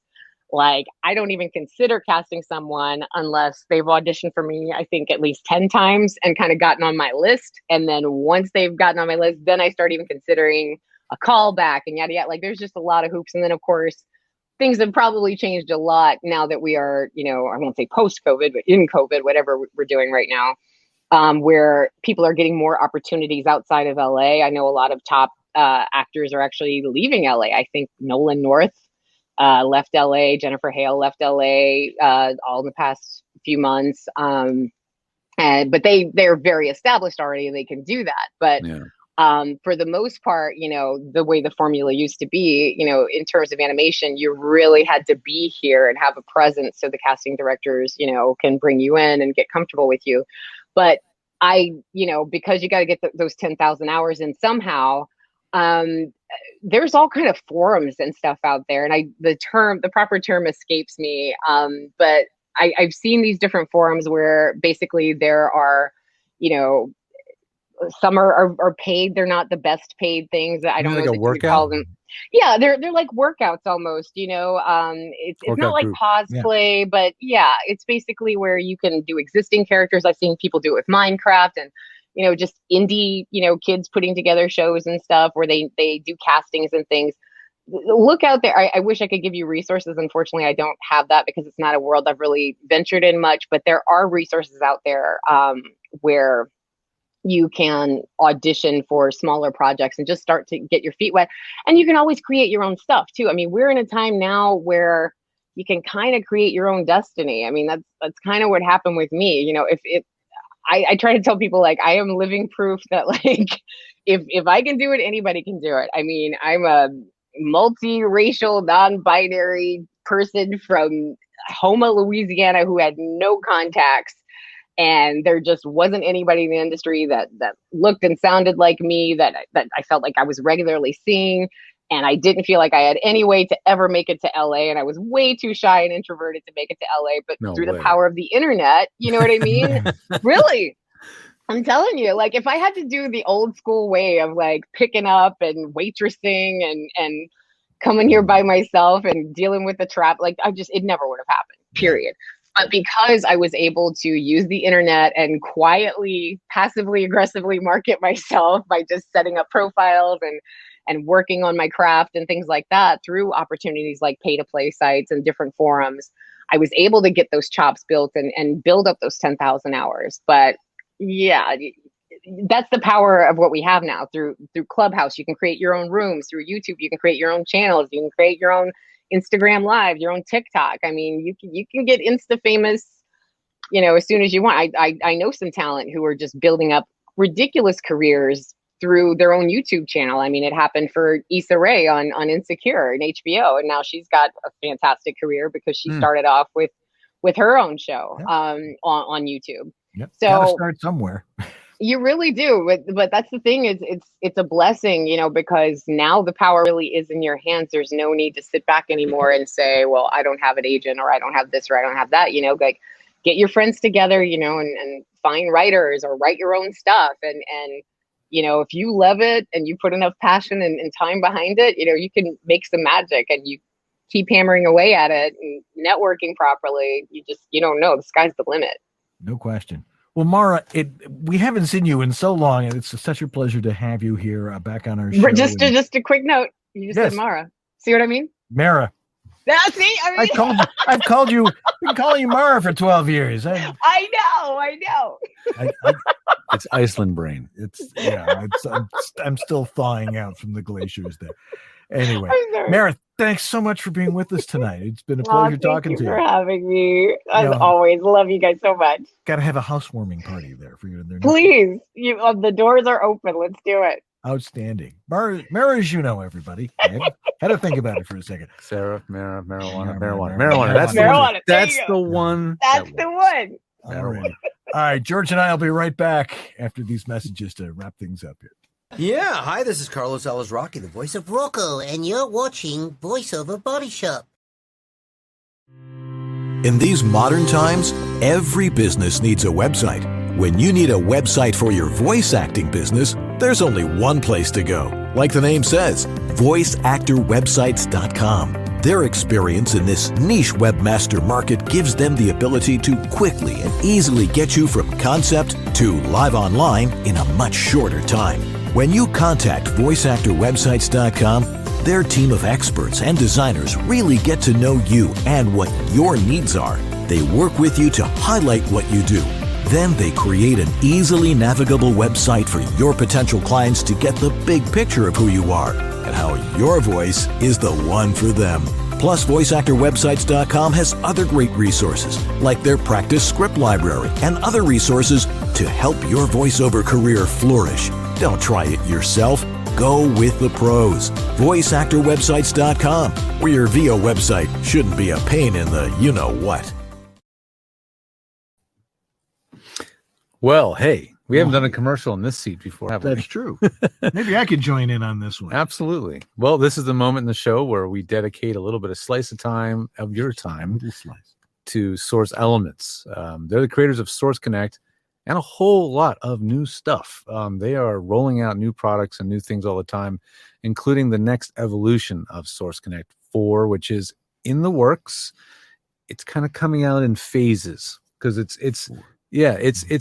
like, I don't even consider casting someone unless they've auditioned for me, I think at least 10 times and kind of gotten on my list. And then once they've gotten on my list, then I start even considering a callback and yada, yada. Like, there's just a lot of hoops. And then, of course, things have probably changed a lot now that we are, you know, I won't say post-COVID, but in COVID, whatever we're doing right now, where people are getting more opportunities outside of LA. I know a lot of top actors are actually leaving LA. I think Nolan North left LA, Jennifer Hale left LA all in the past few months. But they're very established already and they can do that. But for the most part, you know, the way the formula used to be, you know, in terms of animation, you really had to be here and have a presence so the casting directors, you know, can bring you in and get comfortable with you. But you know, because you got to get those 10,000 hours in somehow, there's all kind of forums and stuff out there. And the proper term escapes me. But I've seen these different forums where basically there are, you know, some are paid. They're not the best paid things. I don't know like a workout? call them. Yeah, they're like workouts almost, you know. It's not like cosplay, but yeah, it's basically where you can do existing characters. I've seen people do it with Minecraft and, you know, just indie, you know, kids putting together shows and stuff where they do castings and things. Look out there. I wish I could give you resources. Unfortunately, I don't have that because it's not a world I've really ventured in much, but there are resources out there where you can audition for smaller projects and just start to get your feet wet. And you can always create your own stuff too. I mean, we're in a time now where you can kind of create your own destiny. I mean, that's kind of what happened with me. You know, I try to tell people, like, I am living proof that, like, if I can do it, anybody can do it. I mean, I'm a multiracial, non-binary person from Houma, Louisiana, who had no contacts. And there just wasn't anybody in the industry that looked and sounded like me, that I felt like I was regularly seeing. And I didn't feel like I had any way to ever make it to LA. And I was way too shy and introverted to make it to LA. But through the power of the internet, you know what I mean? Really, I'm telling you, like, if I had to do the old school way of like picking up and waitressing and coming here by myself and dealing with the trap, like, it never would have happened, period. But because I was able to use the internet and quietly, passively, aggressively market myself by just setting up profiles and working on my craft and things like that through opportunities like pay-to-play sites and different forums, I was able to get those chops built and build up those 10,000 hours. But yeah, that's the power of what we have now through Clubhouse. You can create your own rooms. Through YouTube, you can create your own channels. You can create your own Instagram Live, your own TikTok. I mean, you can get Insta famous, you know, as soon as you want. I know some talent who are just building up ridiculous careers through their own YouTube channel. I mean, it happened for Issa Rae on Insecure and HBO, and now she's got a fantastic career because she started off with her own show on YouTube. Yep. So gotta start somewhere. You really do, but that's the thing, is it's a blessing, you know, because now the power really is in your hands. There's no need to sit back anymore and say, well, I don't have an agent, or I don't have this, or I don't have that, you know. Like, get your friends together, you know, and find writers or write your own stuff. And you know, if you love it and you put enough passion and time behind it, you know, you can make some magic, and you keep hammering away at it and networking properly. You don't know. The sky's the limit. No question. Well, Mara, we haven't seen you in so long, and it's such a pleasure to have you here back on our show. Just a quick note. You just said Mara. See what I mean? Mara. Yeah, see, I mean, I've been calling you Mara for 12 years. I know. It's Iceland brain. I'm still thawing out from the glaciers there. Anyway, Mara, thanks so much for being with us tonight. It's been a pleasure talking to you. Thank you for having me. As always, love you guys so much. Got to have a housewarming party there for you. Please, the doors are open. Let's do it. Outstanding. Mara, as you know, everybody. I had to think about it for a second. Sarah, marijuana. That's That's the one. That's the one. All right. All right, George and I will be right back after these messages to wrap things up here. Yeah, hi, this is Carlos Alazraqui, the voice of Rocco, and you're watching VoiceOver Body Shop. In these modern times, every business needs a website. When you need a website for your voice acting business, there's only one place to go. Like the name says, voiceactorwebsites.com. Their experience in this niche webmaster market gives them the ability to quickly and easily get you from concept to live online in a much shorter time. When you contact voiceactorwebsites.com, their team of experts and designers really get to know you and what your needs are. They work with you to highlight what you do. Then they create an easily navigable website for your potential clients to get the big picture of who you are and how your voice is the one for them. Plus, VoiceActorWebsites.com has other great resources, like their practice script library and other resources to help your voiceover career flourish. Don't try it yourself. Go with the pros. VoiceActorWebsites.com, where your VO website shouldn't be a pain in the you-know-what. Well, hey, we haven't done a commercial in this seat before, have we? That's true. Maybe I could join in on this one. Absolutely. Well, this is the moment in the show where we dedicate a little bit of slice of time, of your time, to Source Elements. They're the creators of Source Connect and a whole lot of new stuff. They are rolling out new products and new things all the time, including the next evolution of Source Connect 4, which is in the works. It's kind of coming out in phases because it's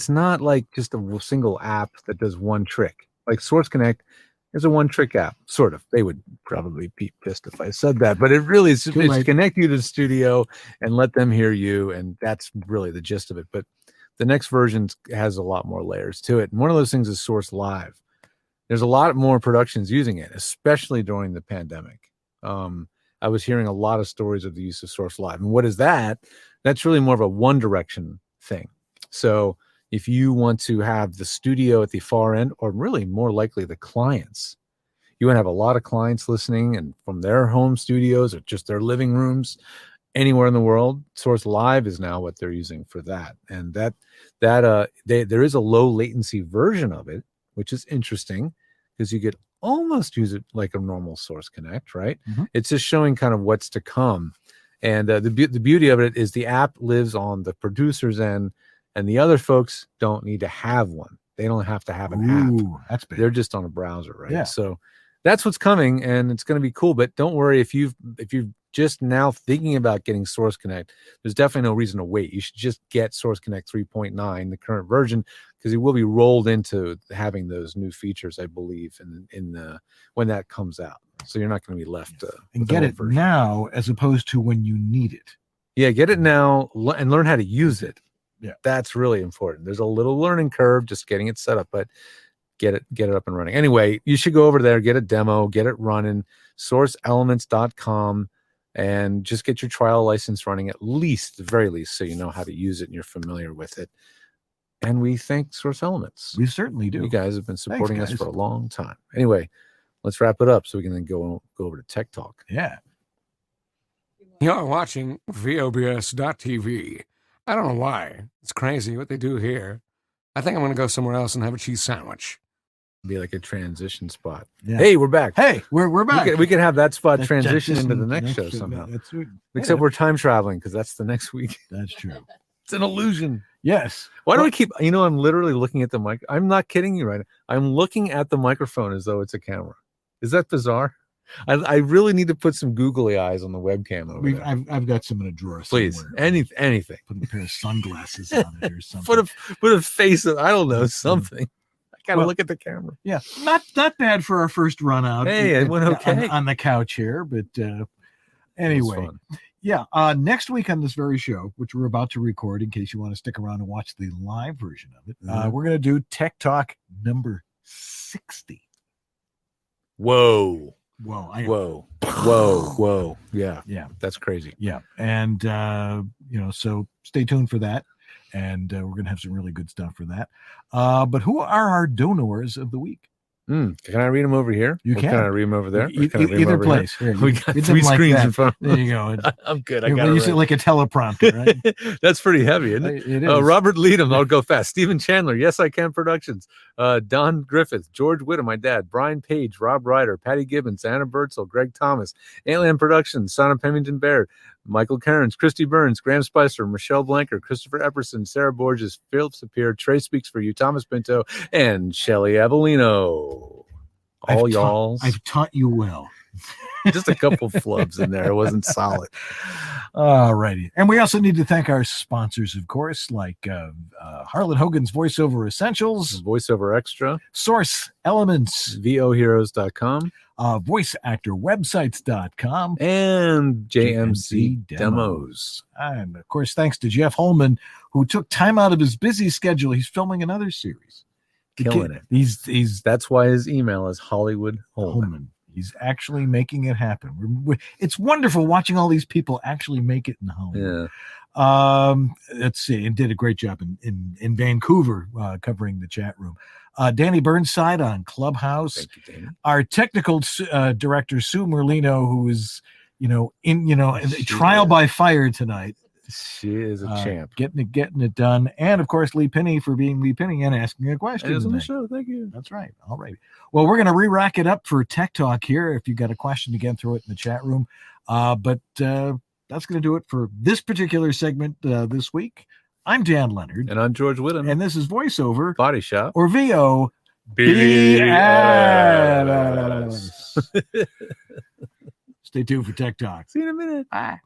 not like just a single app that does one trick. Like Source Connect is a one-trick app, sort of. They would probably be pissed if I said that, but it really is it's connect you to the studio and let them hear you, and that's really the gist of it. But the next version has a lot more layers to it, and one of those things is Source Live. There's a lot more productions using it, especially during the pandemic. I was hearing a lot of stories of the use of Source Live, and what is that? That's really more of a one-direction thing. So if you want to have the studio at the far end, or really more likely the clients, you want to have a lot of clients listening and from their home studios or just their living rooms, anywhere in the world, Source Live is now what they're using for that. And there is a low latency version of it, which is interesting because you could almost use it like a normal Source Connect, right? Mm-hmm. It's just showing kind of what's to come. And the beauty of it is the app lives on the producer's end, and the other folks don't need to have one. They don't have to have an app. That's big. They're just on a browser, right? Yeah. So that's what's coming, and it's going to be cool. But don't worry if you're just now thinking about getting Source Connect. There's definitely no reason to wait. You should just get Source Connect 3.9, the current version, because it will be rolled into having those new features, I believe, in when that comes out. So you're not going to be left. And get it now as opposed to when you need it. Yeah, get it now and learn how to use it. Yeah, that's really important. There's a little learning curve just getting it set up, but get it up and running. Anyway, you should go over there, get a demo, get it running, sourceelements.com, and just get your trial license running at the very least, so you know how to use it and you're familiar with it. And we thank Source Elements. We certainly do. You guys have been supporting us for a long time. Anyway, let's wrap it up so we can then go over to Tech Talk. Yeah. You're watching VOBS.TV. I don't know why. It's crazy what they do here. I think I'm going to go somewhere else and have a cheese sandwich. Be like a transition spot. Yeah. Hey, we're back. Hey, we're back. We could have that spot transition into the next show somehow. Except we're time traveling because that's the next week. That's true. It's an illusion. Yes. Why do we keep? I'm literally looking at the mic. I'm not kidding you right now. I'm looking at the microphone as though it's a camera. Is that bizarre? I really need to put some googly eyes on the webcam over there. I've got some in a drawer. Please, somewhere. anything. Put a pair of sunglasses on it or something. put a face of, I don't know, something. I gotta look at the camera. Yeah, not bad for our first run out. Hey, it went okay on the couch here, but anyway. Yeah, next week on this very show, which we're about to record, in case you want to stick around and watch the live version of it, we're going to do Tech Talk number 60. Whoa. Whoa. Yeah. That's crazy. Yeah. And, so stay tuned for that. And we're going to have some really good stuff for that. But who are our donors of the week? Can I read them over here? You Or can. I read them over there? Or E- can I read 'em either over place. Here? Here, We you got read 3 them like screens that. in front. There you go. I'm good. I You got use it it. like a teleprompter, right? That's pretty heavy, isn't it? It is. Robert Leadham, I'll go fast. Stephen Chandler, Yes I Can Productions. Don Griffith, George Whittam, my dad. Brian Page, Rob Ryder, Patty Gibbons, Anna Bertzel, Greg Thomas, Alien Productions, Son of Pemington Bear, Michael Cairns, Christy Burns, Graham Spicer, Michelle Blanker, Christopher Epperson, Sarah Borges, Philip Sapir, Trey Speaks for You, Thomas Pinto, and Shelley Avellino. All y'all. I've taught you well. Just a couple flubs in there. It wasn't solid. All righty. And we also need to thank our sponsors, of course, like Harlan Hogan's VoiceOver Essentials, VoiceOver Extra, Source Elements, VOHeroes.com, VoiceActorWebsites.com, and JMC Demos. And, of course, thanks to Jeff Holman, who took time out of his busy schedule. He's filming another series. Killing it. He's That's why his email is Hollywood Holman. He's actually making it happen. It's wonderful watching all these people actually make it in Hollywood. Yeah. Let's see, and did a great job in Vancouver covering the chat room. Danny Burnside on Clubhouse. Thank you, Danny. Our technical director Sue Merlino, who is trial by fire tonight. She is a champ. Getting it done. And of course, Lee Penny for being Lee Penny and asking a question. And it's on the tonight. show. Thank you. That's right. All right. Well, we're going to re-rack it up for Tech Talk here. If you got a question, again, throw it in the chat room. But that's going to do it for this particular segment this week. I'm Dan Leonard. And I'm George Whittam. And this is VoiceOver Body Shop. or VO. BS. Stay tuned for Tech Talk. See you in a minute. Bye.